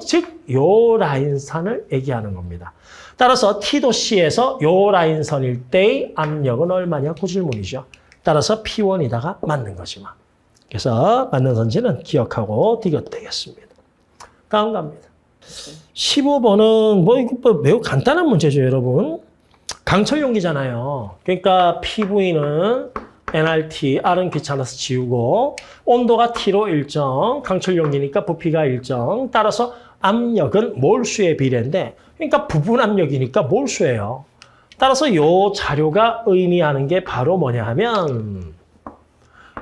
즉 요 라인선을 얘기하는 겁니다. 따라서 T도시에서 요 라인선일 때의 압력은 얼마냐? 그 질문이죠. 따라서 P1이다가 맞는 거지만. 그래서 맞는 선지는 기억하고 디귿 되겠습니다. 다음 갑니다. 15번은 이거 매우 간단한 문제죠, 여러분. 강철 용기잖아요. 그러니까 PV는 nRT, R은 귀찮아서 지우고 온도가 T로 일정, 강철 용기니까 부피가 일정. 따라서 압력은 몰수의 비례인데 그러니까 부분 압력이니까 몰수예요. 따라서 이 자료가 의미하는 게 바로 뭐냐 하면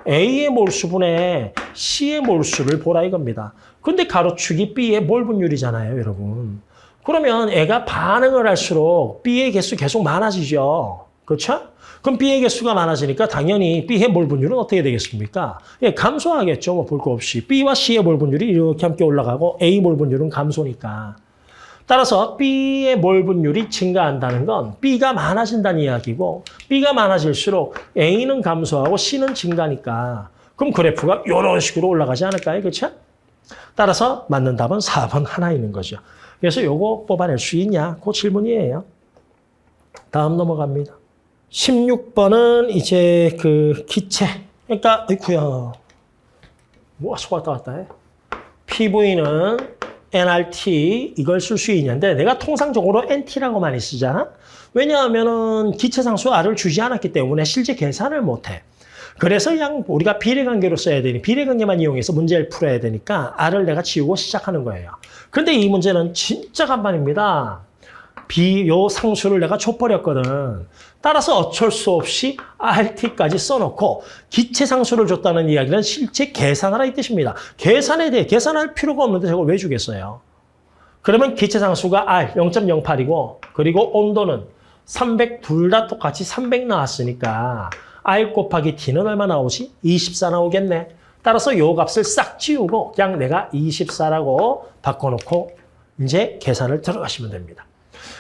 A의 몰수분의 C의 몰수를 보라 이겁니다. 근데 가로축이 B의 몰분율이잖아요, 여러분. 그러면 애가 반응을 할수록 B의 개수 계속 많아지죠. 그렇죠? 그럼 B의 개수가 많아지니까 당연히 B의 몰분율은 어떻게 되겠습니까? 예, 감소하겠죠. 뭐 볼 거 없이. B와 C의 몰분율이 이렇게 함께 올라가고 A 몰분율은 감소니까. 따라서 B의 몰분율이 증가한다는 건 B가 많아진다는 이야기고 B가 많아질수록 A는 감소하고 C는 증가니까 그럼 그래프가 이런 식으로 올라가지 않을까요? 그렇죠? 따라서 맞는 답은 4번 하나 있는 거죠. 그래서 요거 뽑아낼 수 있냐? 그 질문이에요. 다음 넘어갑니다. 16번은 이제 그 기체. 그러니까 아이쿠야. 뭐 왔다 갔다 해. PV는 nRT 이걸 쓸 수 있는데 내가 통상적으로 NT라고 많이 쓰잖아. 왜냐하면은 기체상수 R을 주지 않았기 때문에 실제 계산을 못해. 그래서 그냥 우리가 비례관계로 써야 되니 비례관계만 이용해서 문제를 풀어야 되니까 R을 내가 지우고 시작하는 거예요. 그런데 이 문제는 진짜 간만입니다. 요 상수를 내가 줘버렸거든. 따라서 어쩔 수 없이 RT까지 써놓고 기체 상수를 줬다는 이야기는 실제 계산하라 이 뜻입니다. 계산에 대해 계산할 필요가 없는데 저걸 왜 주겠어요? 그러면 기체 상수가 R 0.08이고 그리고 온도는 300 둘 다 똑같이 300 나왔으니까 R 곱하기 T는 얼마 나오지? 24 나오겠네. 따라서 요 값을 싹 지우고 그냥 내가 24라고 바꿔놓고 이제 계산을 들어가시면 됩니다.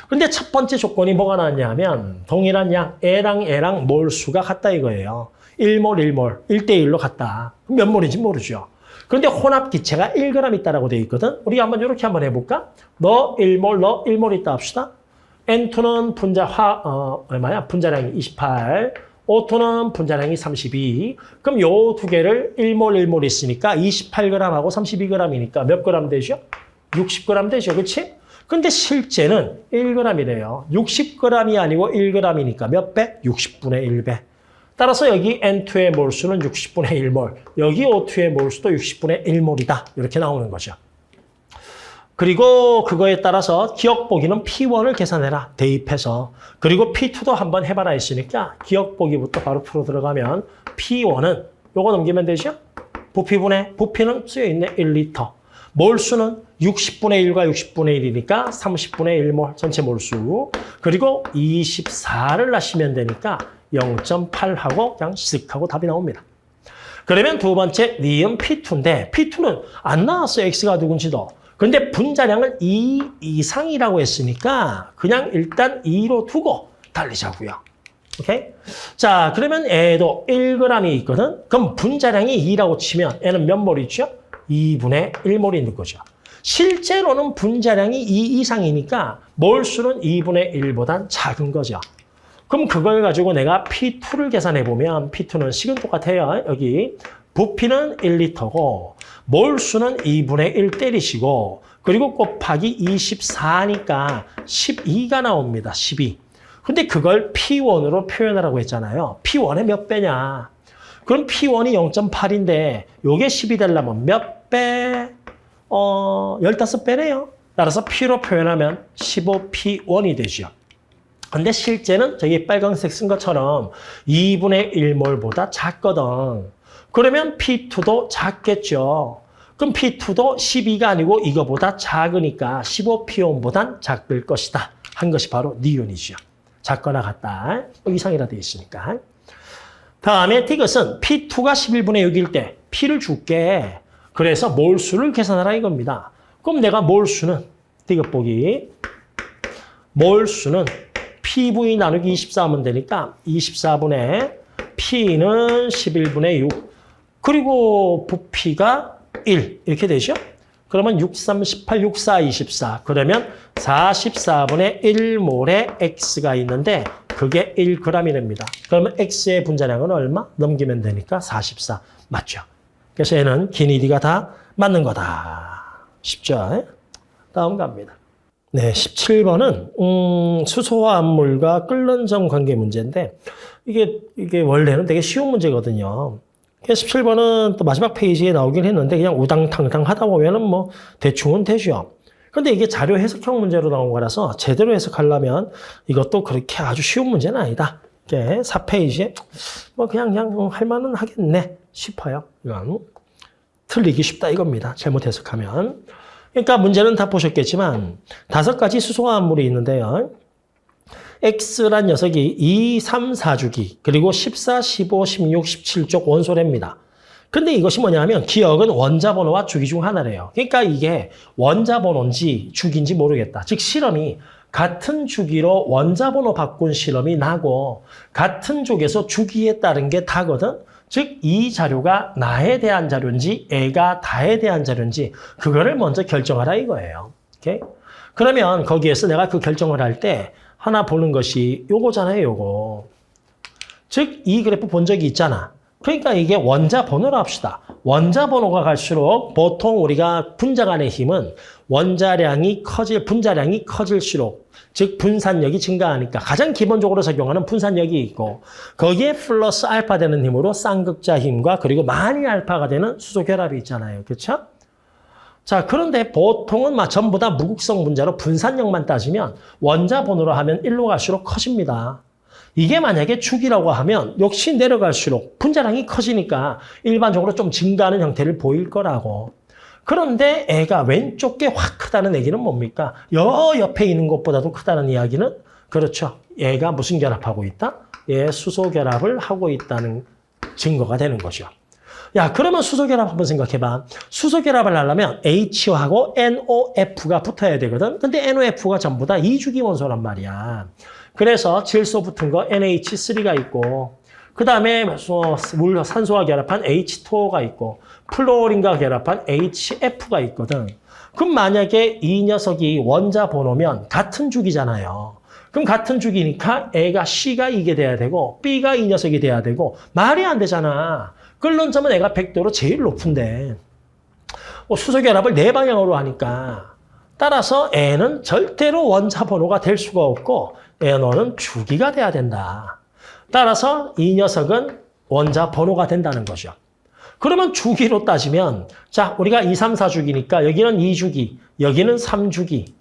근데 첫 번째 조건이 뭐가 나왔냐 하면 동일한 양 A랑 몰수가 같다 이거예요. 1몰, 1몰, 1대1로 같다. 그럼 몇 몰인지 모르죠. 그런데 혼합 기체가 1g 있다라고 되어 있거든. 우리 한번 이렇게 한번 해볼까? 너 1몰 있다 합시다. N2는 얼마야? 분자량이 28. O2는 분자량이 32. 그럼 요 두 개를 1몰 있으니까 28g하고 32g이니까 몇 g 되죠? 60g 되죠. 그렇지? 근데 실제는 1g이래요. 60g이 아니고 1g이니까 몇 배? 60분의 1배. 따라서 여기 N2의 몰수는 60분의 1몰. 여기 O2의 몰수도 60분의 1몰이다. 이렇게 나오는 거죠. 그리고 그거에 따라서 기억 보기는 P1을 계산해라. 대입해서. 그리고 P2도 한번 해봐라 했으니까 기억 보기부터 바로 풀어 들어가면 P1은 요거 넘기면 되죠? 부피는 쓰여있네. 1리터. 몰수는 60분의 1과 60분의 1이니까 30분의 1몰 전체 몰수. 그리고 24를 하시면 되니까 0.8하고 그냥 쓱 하고 답이 나옵니다. 그러면 두 번째 니은 P2인데 P2는 안 나왔어요. X가 누군지도. 근데 분자량을 2 이상이라고 했으니까 그냥 일단 2로 두고 달리자고요. 오케이? 자, 그러면 애도 1g이 있거든? 그럼 분자량이 2라고 치면 애는 몇 몰이죠? 2분의 1몰이 있는 거죠. 실제로는 분자량이 2 이상이니까 몰수는 2분의 1보단 작은 거죠. 그럼 그걸 가지고 내가 P2를 계산해보면 P2는 식은 똑같아요. 여기 부피는 1리터고 몰수는 2분의 1 때리시고 그리고 곱하기 24니까 12가 나옵니다. 12. 근데 그걸 P1으로 표현하라고 했잖아요. P1의 몇 배냐? 그럼 P1이 0.8인데 요게 10이 되려면 몇 배? 15배네요. 따라서 P로 표현하면 15P1이 되죠. 근데 실제는 저기 빨간색 쓴 것처럼 2분의 1몰보다 작거든. 그러면 P2도 작겠죠. 그럼 P2도 12가 아니고 이거보다 작으니까 15P1보단 작을 것이다. 한 것이 바로 니온이죠. 작거나 같다. 이상이라 되어 있으니까. 다음에 디귿은 P2가 11분의 6일 때 P를 줄게. 그래서 몰수를 계산하라 이겁니다. 그럼 내가 몰수는 디귿 보기. 몰수는 PV 나누기 24 하면 되니까 24분의 P는 11분의 6. 그리고 부피가 1 이렇게 되죠. 그러면 6, 3, 18, 6, 4, 24. 그러면 44분의 1몰의 X가 있는데 그게 1g이랍니다. 그러면 X의 분자량은 얼마? 넘기면 되니까 44. 맞죠? 그래서 얘는 기니디가 다 맞는 거다. 쉽죠? 다음 갑니다. 네, 17번은 수소와 암물과 끓는 점 관계 문제인데 이게 원래는 되게 쉬운 문제거든요. 17번은 또 마지막 페이지에 나오긴 했는데 그냥 우당탕탕 하다 보면은 뭐 대충은 되죠. 근데 이게 자료 해석형 문제로 나온 거라서 제대로 해석하려면 이것도 그렇게 아주 쉬운 문제는 아니다. 이게 4페이지에 뭐 그냥 할 만은 하겠네 싶어요. 이건 틀리기 쉽다 이겁니다. 잘못 해석하면. 그러니까 문제는 다 보셨겠지만 5가지 수소와 암물이 있는데요. X란 녀석이 2, 3, 4주기, 그리고 14, 15, 16, 17쪽 원소래입니다. 근데 이것이 뭐냐면 기억은 원자 번호와 주기 중 하나래요. 그러니까 이게 원자 번호인지 주기인지 모르겠다. 즉 실험이 같은 주기로 원자 번호 바꾼 실험이 나고 같은 쪽에서 주기에 따른 게 다거든. 즉 이 자료가 나에 대한 자료인지 애가 다에 대한 자료인지 그거를 먼저 결정하라 이거예요. 오케이? 그러면 거기에서 내가 그 결정을 할 때 하나 보는 것이 요거잖아요, 요거. 즉, 이 그래프 본 적이 있잖아. 그러니까 이게 원자 번호로 합시다. 원자 번호가 갈수록 보통 우리가 분자 간의 힘은 분자량이 커질수록, 즉 분산력이 증가하니까 가장 기본적으로 적용하는 분산력이 있고 거기에 플러스 알파 되는 힘으로 쌍극자 힘과 그리고 많이 알파가 되는 수소 결합이 있잖아요. 그렇죠? 자, 그런데 보통은 전부 다 무극성 분자로 분산력만 따지면 원자 번호로 하면 1로 갈수록 커집니다. 이게 만약에 축이라고 하면 역시 내려갈수록 분자량이 커지니까 일반적으로 좀 증가하는 형태를 보일 거라고. 그런데 애가 왼쪽 게 확 크다는 얘기는 뭡니까? 옆에 있는 것보다도 크다는 이야기는 그렇죠. 얘가 무슨 결합하고 있다? 얘 수소 결합을 하고 있다는 증거가 되는 거죠. 야, 그러면 수소 결합 한번 생각해봐. 수소 결합을 하려면 H하고 NOF가 붙어야 되거든. 근데 NOF가 전부 다 2주기 원소란 말이야. 그래서 질소 붙은 거 NH3가 있고 그 다음에 물, 산소와 결합한 H2O가 있고 플로린과 결합한 HF가 있거든. 그럼 만약에 이 녀석이 원자 번호면 같은 주기잖아요. 그럼 같은 주기니까 A가 C가 이게 돼야 되고 B가 이 녀석이 돼야 되고 말이 안 되잖아. 끓는 점은 애가 100도로 제일 높은데 수소 결합을 4방향으로 하니까 따라서 N은 절대로 원자 번호가 될 수가 없고 NO는 주기가 돼야 된다. 따라서 이 녀석은 원자 번호가 된다는 거죠. 그러면 주기로 따지면 자, 우리가 2, 3, 4주기니까 여기는 2주기, 여기는 3주기.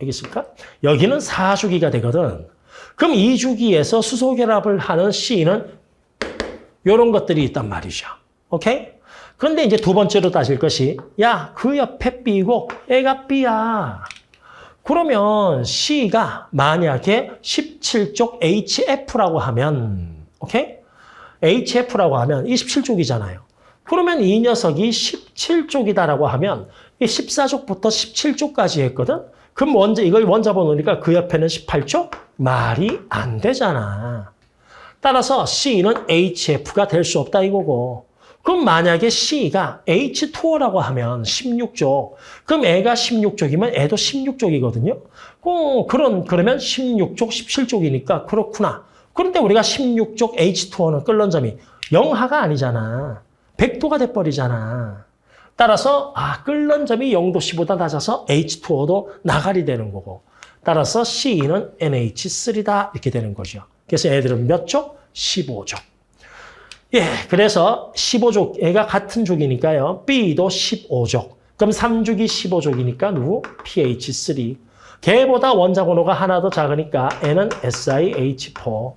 여기 있을까? 여기는 4주기가 되거든. 그럼 2주기에서 수소 결합을 하는 C는 이런 것들이 있단 말이죠. 오케이? 그런데 이제 두 번째로 따질 것이 야, 그 옆에 B고 얘가 B야. 그러면 C가 만약에 17쪽 HF라고 하면 오케이? HF라고 하면 27쪽이잖아요. 그러면 이 녀석이 17쪽이다라고 하면 이 14쪽부터 17쪽까지 했거든? 그럼 이걸 원자번호 놓으니까 그 옆에는 18쪽? 말이 안 되잖아. 따라서 C는 HF가 될 수 없다 이거고. 그럼 만약에 C가 H2O라고 하면 16쪽. 그럼 애가 16쪽이면 애도 16쪽이거든요. 그러면 16쪽, 17쪽이니까 그렇구나. 그런데 우리가 16쪽 H2O는 끓는 점이 영하가 아니잖아. 100도가 돼버리잖아. 따라서 끓는 점이 0도씨보다 낮아서 H2O도 나가리 되는 거고. 따라서 C는 NH3다 이렇게 되는 거죠. 그래서 애들은 몇 쪽? 15족. 예, 그래서 15족, 애가 같은 족이니까요. B도 15족. 그럼 3족이 15족이니까 누구? pH3. 걔보다 원자번호가 하나 더 작으니까 N은 SiH4.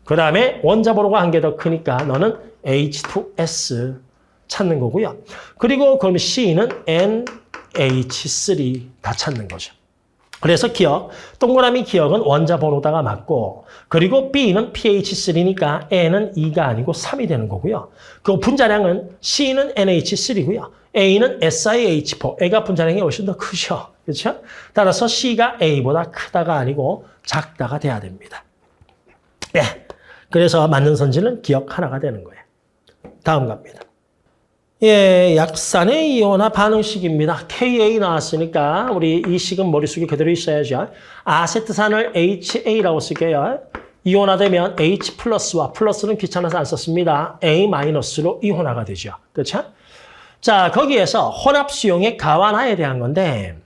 그 다음에 원자번호가 한 개 더 크니까 너는 H2S 찾는 거고요. 그리고 그럼 C는 NH3 다 찾는 거죠. 그래서 기억, 동그라미 기억은 원자 번호다가 맞고 그리고 B는 pH3니까 N은 2가 아니고 3이 되는 거고요. 그 분자량은 C는 NH3고요. A는 SiH4. A가 분자량이 훨씬 더 크죠. 그렇죠? 따라서 C가 A보다 크다가 아니고 작다가 돼야 됩니다. 네. 그래서 맞는 선지는 기억 하나가 되는 거예요. 다음 갑니다. 예, 약산의 이온화 반응식입니다. Ka 나왔으니까 우리 이 식은 머릿속에 그대로 있어야죠. 아세트산을 HA라고 쓸게요. 이온화되면 H 플러스와 플러스는 귀찮아서 안 썼습니다. A 마이너스로 이온화가 되죠. 그렇죠? 자, 거기에서 혼합수용의 가완화에 대한 건데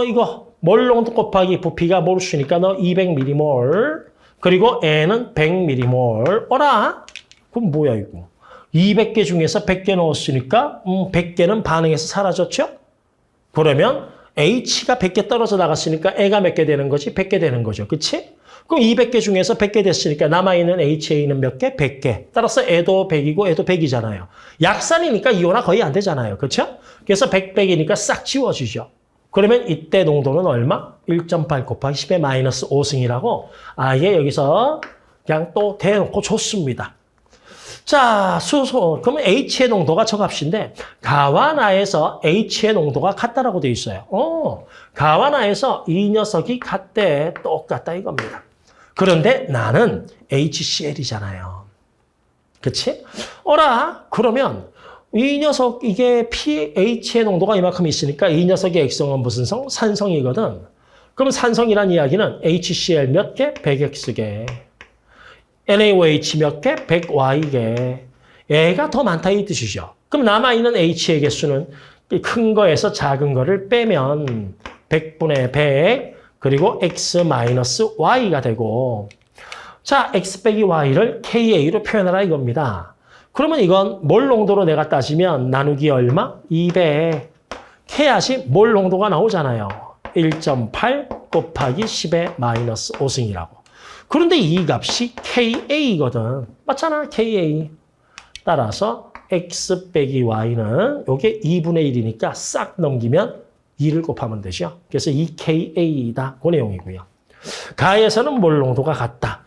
이거 몰농도 곱하기 부피가 몰수니까 너 200mm몰 그리고 N은 100mm몰. 그럼 뭐야 이거? 200개 중에서 100개 넣었으니까 100개는 반응해서 사라졌죠? 그러면 H가 100개 떨어져 나갔으니까 애가 몇 개 되는 거지? 100개 되는 거죠. 그치? 그럼 200개 중에서 100개 됐으니까 남아있는 HA는 몇 개? 100개. 따라서 애도 100이고 애도 100이잖아요. 약산이니까 이온화 거의 안 되잖아요. 그렇죠? 그래서 100, 100이니까 싹 지워지죠. 그러면 이때 농도는 얼마? 1.8 곱하기 10의 마이너스 5승이라고 아예 여기서 그냥 또 대놓고 줬습니다. 자, 그러면 H의 농도가 저 값인데 가완화에서 H의 농도가 같다라고 되어 있어요. 가완화에서 이 녀석이 같대, 똑같다 이겁니다. 그런데 나는 HCl이잖아요. 그치? 그러면 이 녀석, 이게 pH의 농도가 이만큼 있으니까 이 녀석의 액성은 무슨 성? 산성이거든. 그럼 산성이란 이야기는 HCl 몇 개? 100X개. NaOH 몇 개? 100Y개. 얘가 더 많다 이 뜻이죠. 그럼 남아있는 H의 개수는 큰 거에서 작은 거를 빼면 100분의 100 그리고 X-Y가 되고 자, X 빼기 Y를 KA로 표현하라 이겁니다. 그러면 이건 몰 농도로 내가 따지면 나누기 얼마? 200. 해야지 몰 농도가 나오잖아요. 1.8 곱하기 10의 마이너스 5승이라고. 그런데 이 값이 KA거든. 맞잖아, KA. 따라서 X 빼기 Y는 이게 2분의 1이니까 싹 넘기면 2를 곱하면 되죠. 그래서 이 KA이다. 그 내용이고요. 가에서는 몰 농도가 같다.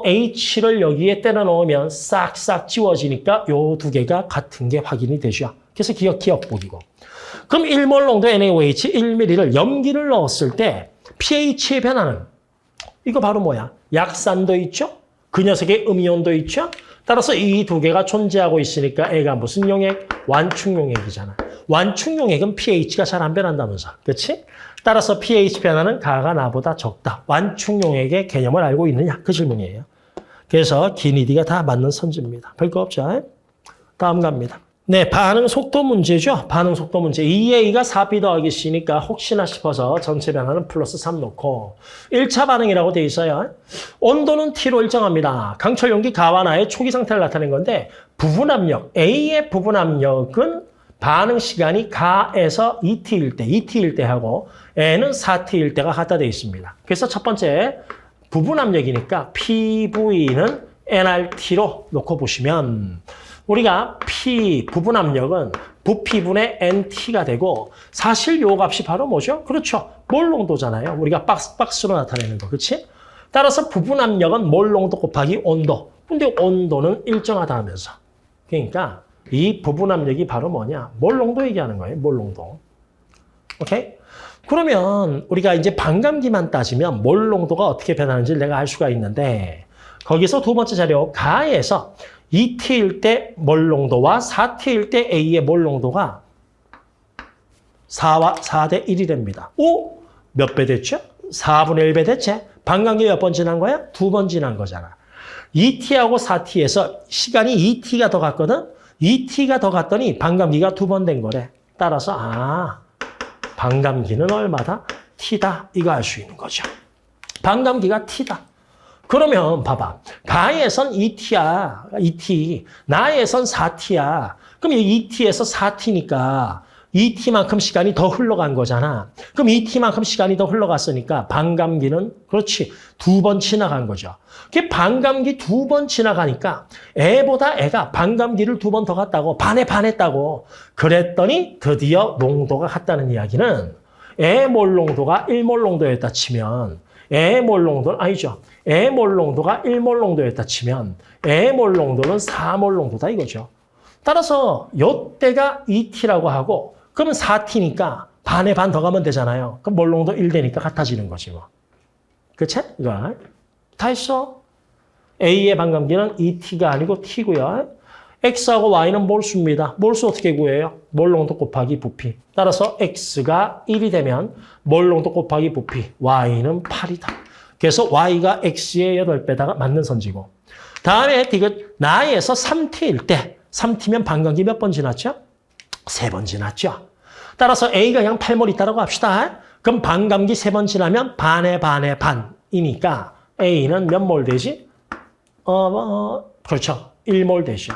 H를 여기에 때려 넣으면 싹싹 지워지니까 요 두 개가 같은 게 확인이 되죠. 그래서 기억복이고. 그럼 1몰 농도 NaOH 1ml를 염기를 넣었을 때 pH의 변화는 이거 바로 뭐야? 약산도 있죠? 그 녀석의 음이온도 있죠? 따라서 이 두 개가 존재하고 있으니까 애가 무슨 용액? 완충용액이잖아. 완충용액은 pH가 잘 안 변한다면서. 그렇지? 따라서 pH 변화는 가가 나보다 적다. 완충용액의 개념을 알고 있느냐? 그 질문이에요. 그래서 기니디가 다 맞는 선지입니다. 별거 없죠? 다음 갑니다. 네, 반응 속도 문제죠. 반응 속도 문제. 2A가 4B 더하기 C니까 혹시나 싶어서 전체 변화는 플러스 3 놓고 1차 반응이라고 돼 있어요. 온도는 T로 일정합니다. 강철 용기 가완화의 초기 상태를 나타낸 건데 부분 압력, A의 부분 압력은 반응 시간이 가에서 2T일 때 하고 N은 4T일 때가 갖다 돼 있습니다. 그래서 첫 번째 부분 압력이니까 PV는 nRT로 놓고 보시면 우리가 P 부분 압력은 부피분의 NT가 되고 사실 요 값이 바로 뭐죠? 그렇죠. 몰 농도잖아요. 우리가 박스로 나타내는 거. 그렇지? 따라서 부분 압력은 몰 농도 곱하기 온도. 근데 온도는 일정하다 하면서. 그러니까 이 부분압력이 바로 뭐냐? 몰 농도 얘기하는 거예요. 몰 농도. 오케이? 그러면 우리가 이제 반감기만 따지면 몰 농도가 어떻게 변하는지 내가 알 수가 있는데 거기서 두 번째 자료 가에서 2T일 때 몰 농도와 4T일 때 A의 몰 농도가 4와 4대 1이랍니다. 오? 몇 배 됐죠? 4분의 1배 됐지? 반감기 몇 번 지난 거야? 2번 지난 거잖아. 2T하고 4T에서 시간이 2T가 더 갔거든? 2T가 더 갔더니 반감기가 2번 된 거래. 따라서 반감기는 얼마다? T다. 이거 알 수 있는 거죠. 반감기가 T다. 그러면 봐봐. 가에선 2T야. 2T. 나에선 4T야. 그럼 이 2T에서 4T니까 2T만큼 시간이 더 흘러간 거잖아. 그럼 2T만큼 시간이 더 흘러갔으니까 반감기는 그렇지. 2번 지나간 거죠. 그 반감기 2번 지나가니까 애보다 애가 반감기를 2번 더 갔다고 반했다고 그랬더니 드디어 농도가 같다는 이야기는 애몰 농도가 1몰 농도였다 치면 애몰 농도는 아니죠. 애몰 농도가 1몰 농도였다 치면 애몰 농도는 4몰 농도다 이거죠. 따라서 요때가 2T라고 하고 그러면 4T니까 반에 반 더 가면 되잖아요. 그럼 몰 농도 1 되니까 같아지는 거지 뭐. 그치? 이거 다 했어. A의 반감기는 2T가 아니고 T고요. X하고 Y는 몰수입니다. 몰수 어떻게 구해요? 몰 농도 곱하기 부피. 따라서 X가 1이 되면 몰 농도 곱하기 부피. Y는 8이다. 그래서 Y가 X의 8배다가 맞는 선지고. 다음에 디귿 나에서 3T일 때 3T면 반감기 몇 번 지났죠? 3번 지났죠. 따라서 A가 그냥 8몰 있다고 합시다. 그럼 반감기 3번 지나면 반에 반이니까 A는 몇 몰 되지? 그렇죠. 1몰 되죠.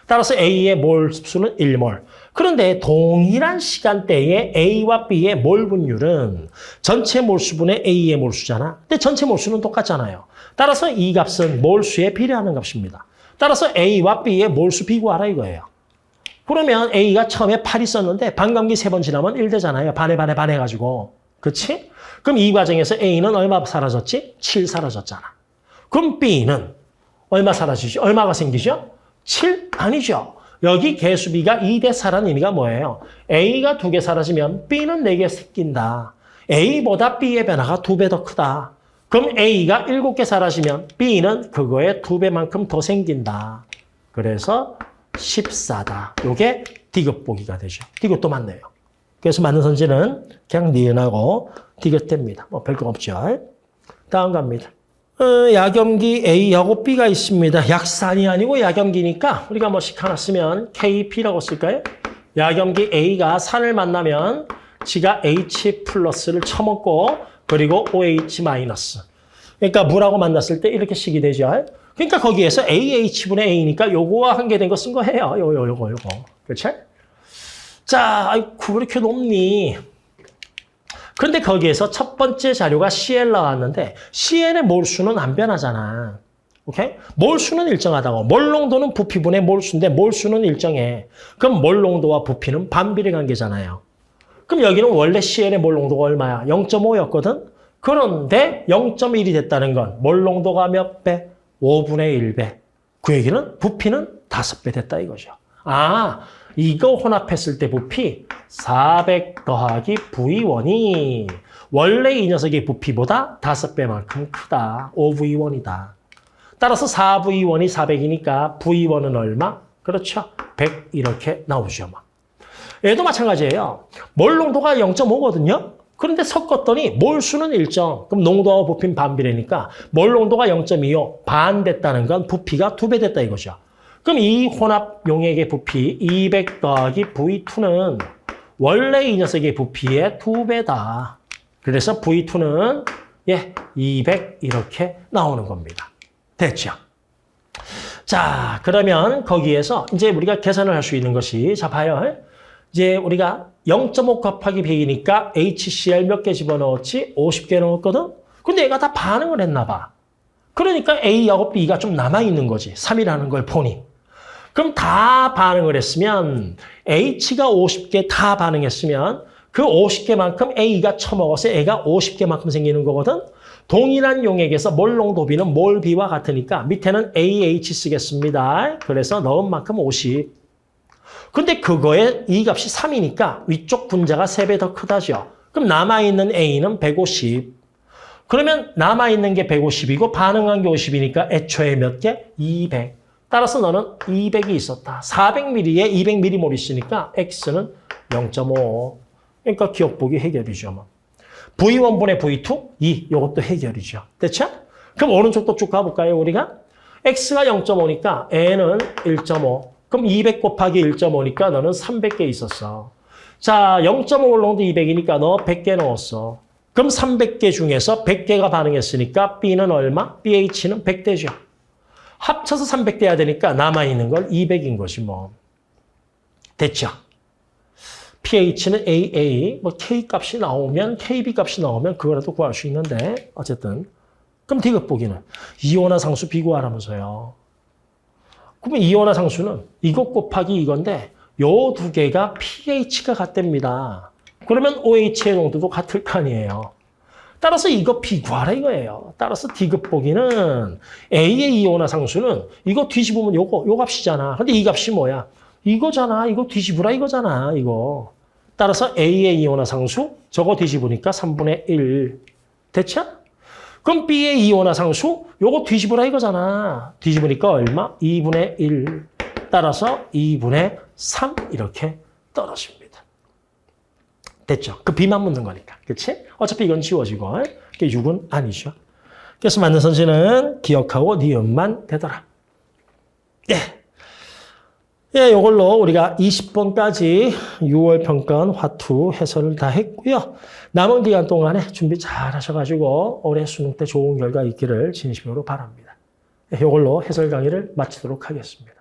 따라서 A의 몰 수는 1몰. 그런데 동일한 시간대에 A와 B의 몰 분율은 전체 몰수분의 A의 몰수잖아. 근데 전체 몰수는 똑같잖아요. 따라서 이 값은 몰수에 비례하는 값입니다. 따라서 A와 B의 몰수 비구하라 이거예요. 그러면 A가 처음에 8 있었는데 반감기 3번 지나면 1 되잖아요. 반에 해가지고. 그렇지? 그럼 이 과정에서 A는 얼마 사라졌지? 7 사라졌잖아. 그럼 B는 얼마 사라지죠? 얼마가 생기죠? 7? 아니죠. 여기 개수비가 2대 4라는 의미가 뭐예요? A가 2개 사라지면 B는 4개 생긴다. A보다 B의 변화가 2배 더 크다. 그럼 A가 7개 사라지면 B는 그거의 2배만큼 더 생긴다. 그래서 14다. 이게 디귿 보기가 되죠. 디귿도 맞네요. 그래서 맞는 선지는 그냥 니은하고 디귿됩니다. 뭐 별거 없죠. 다음 갑니다. 야경기 A하고 B가 있습니다. 약산이 아니고 야경기니까 우리가 뭐씩 하나 쓰면 KP라고 쓸까요? 야경기 A가 산을 만나면 지가 H 플러스를 쳐먹고 그리고 OH 마이너스. 그러니까 물하고 만났을 때 이렇게 식이 되죠. 그러니까 거기에서 AH분의 A니까 요거와 한계된 거 쓴 거 해요. 요거. 그렇지? 자, 아이고, 왜 이렇게 높니? 그런데 거기에서 첫 번째 자료가 CL 나왔는데 CL의 몰수는 안 변하잖아. 오케이? 몰수는 일정하다고. 몰농도는 부피분의 몰수인데 몰수는 일정해. 그럼 몰농도와 부피는 반비례 관계잖아요. 그럼 여기는 원래 CL의 몰농도가 얼마야? 0.5였거든? 그런데 0.1이 됐다는 건 몰농도가 몇 배? 5분의 1배. 그 얘기는 부피는 5배 됐다 이거죠. 이거 혼합했을 때 부피 400 더하기 V1이 원래 이 녀석의 부피보다 5배만큼 크다. 5V1이다. 따라서 4V1이 400이니까 V1은 얼마? 그렇죠. 100 이렇게 나오죠. 얘도 마찬가지예요. 몰 농도가 0.5거든요. 그런데 섞었더니 몰수는 일정. 그럼 농도와 부피는 반비례니까 몰 농도가 0.25 반 됐다는 건 부피가 2배 됐다 이거죠. 그럼 이 혼합 용액의 부피 200 더하기 V2는 원래 이 녀석의 부피의 2배다. 그래서 V2는 200 이렇게 나오는 겁니다. 됐죠? 자, 그러면 거기에서 이제 우리가 계산을 할 수 있는 것이 자 봐요. 이제 우리가 0.5 곱하기 100이니까 HCl 몇 개 집어넣었지? 50개 넣었거든? 근데 얘가 다 반응을 했나 봐. 그러니까 A하고 B가 좀 남아있는 거지. 3이라는 걸 보니. 그럼 다 반응을 했으면 H가 50개 다 반응했으면 그 50개만큼 A가 처먹어서 A가 50개만큼 생기는 거거든? 동일한 용액에서 몰 농도비는 몰 B와 같으니까 밑에는 AH 쓰겠습니다. 그래서 넣은 만큼 50. 근데 그거에 이 값이 3이니까 위쪽 분자가 3배 더 크다죠. 그럼 남아있는 A는 150. 그러면 남아있는 게 150이고 반응한 게 50이니까 애초에 몇 개? 200. 따라서 너는 200이 있었다. 400ml에 200ml 있으니까 X는 0.5. 그러니까 기억보기 해결이죠. 뭐. V1분의 V2? 2. 이것도 해결이죠. 됐죠? 그럼 오른쪽도 쭉 가볼까요, 우리가? X가 0.5니까 N은 1.5. 그럼 200 곱하기 1.5니까 너는 300개 있었어. 자, 0.5 올라온도 200이니까 너 100개 넣었어. 그럼 300개 중에서 100개가 반응했으니까 B는 얼마? BH는 100대죠. 합쳐서 300대 해야 되니까 남아있는 건 200인 것이 뭐. 됐죠? pH는 AA, 뭐 K 값이 나오면, KB 값이 나오면 그거라도 구할 수 있는데 어쨌든. 그럼 디귿보기는 이온화상수 비구하라면서요. 그러면 이온화상수는 이것 곱하기 이건데 요 두 개가 pH가 같답니다. 그러면 OH의 농도도 같을 거 아니에요. 따라서 이거 비구하라 이거예요. 따라서 디귿보기는 A의 이온화상수는 이거 뒤집으면 요 값이잖아. 근데 이 값이 뭐야? 이거잖아. 이거 뒤집으라 이거잖아. 이거. 따라서 A의 이온화상수 저거 뒤집으니까 3분의 1. 됐죠? 그럼 B의 이온화상수 요거 뒤집으라 이거잖아. 뒤집으니까 얼마? 2분의 1. 따라서 2분의 3 이렇게 떨어집니다. 됐죠? 그 B만 묻는 거니까. 그치? 어차피 이건 지워지고 6은 아니죠. 그래서 맞는 선지는 기억하고 니은만 되더라. 예. 예, 요걸로 우리가 20번까지 6월 평가원 화투 해설을 다 했고요. 남은 기간 동안에 준비 잘 하셔가지고 올해 수능 때 좋은 결과 있기를 진심으로 바랍니다. 예, 요걸로 해설 강의를 마치도록 하겠습니다.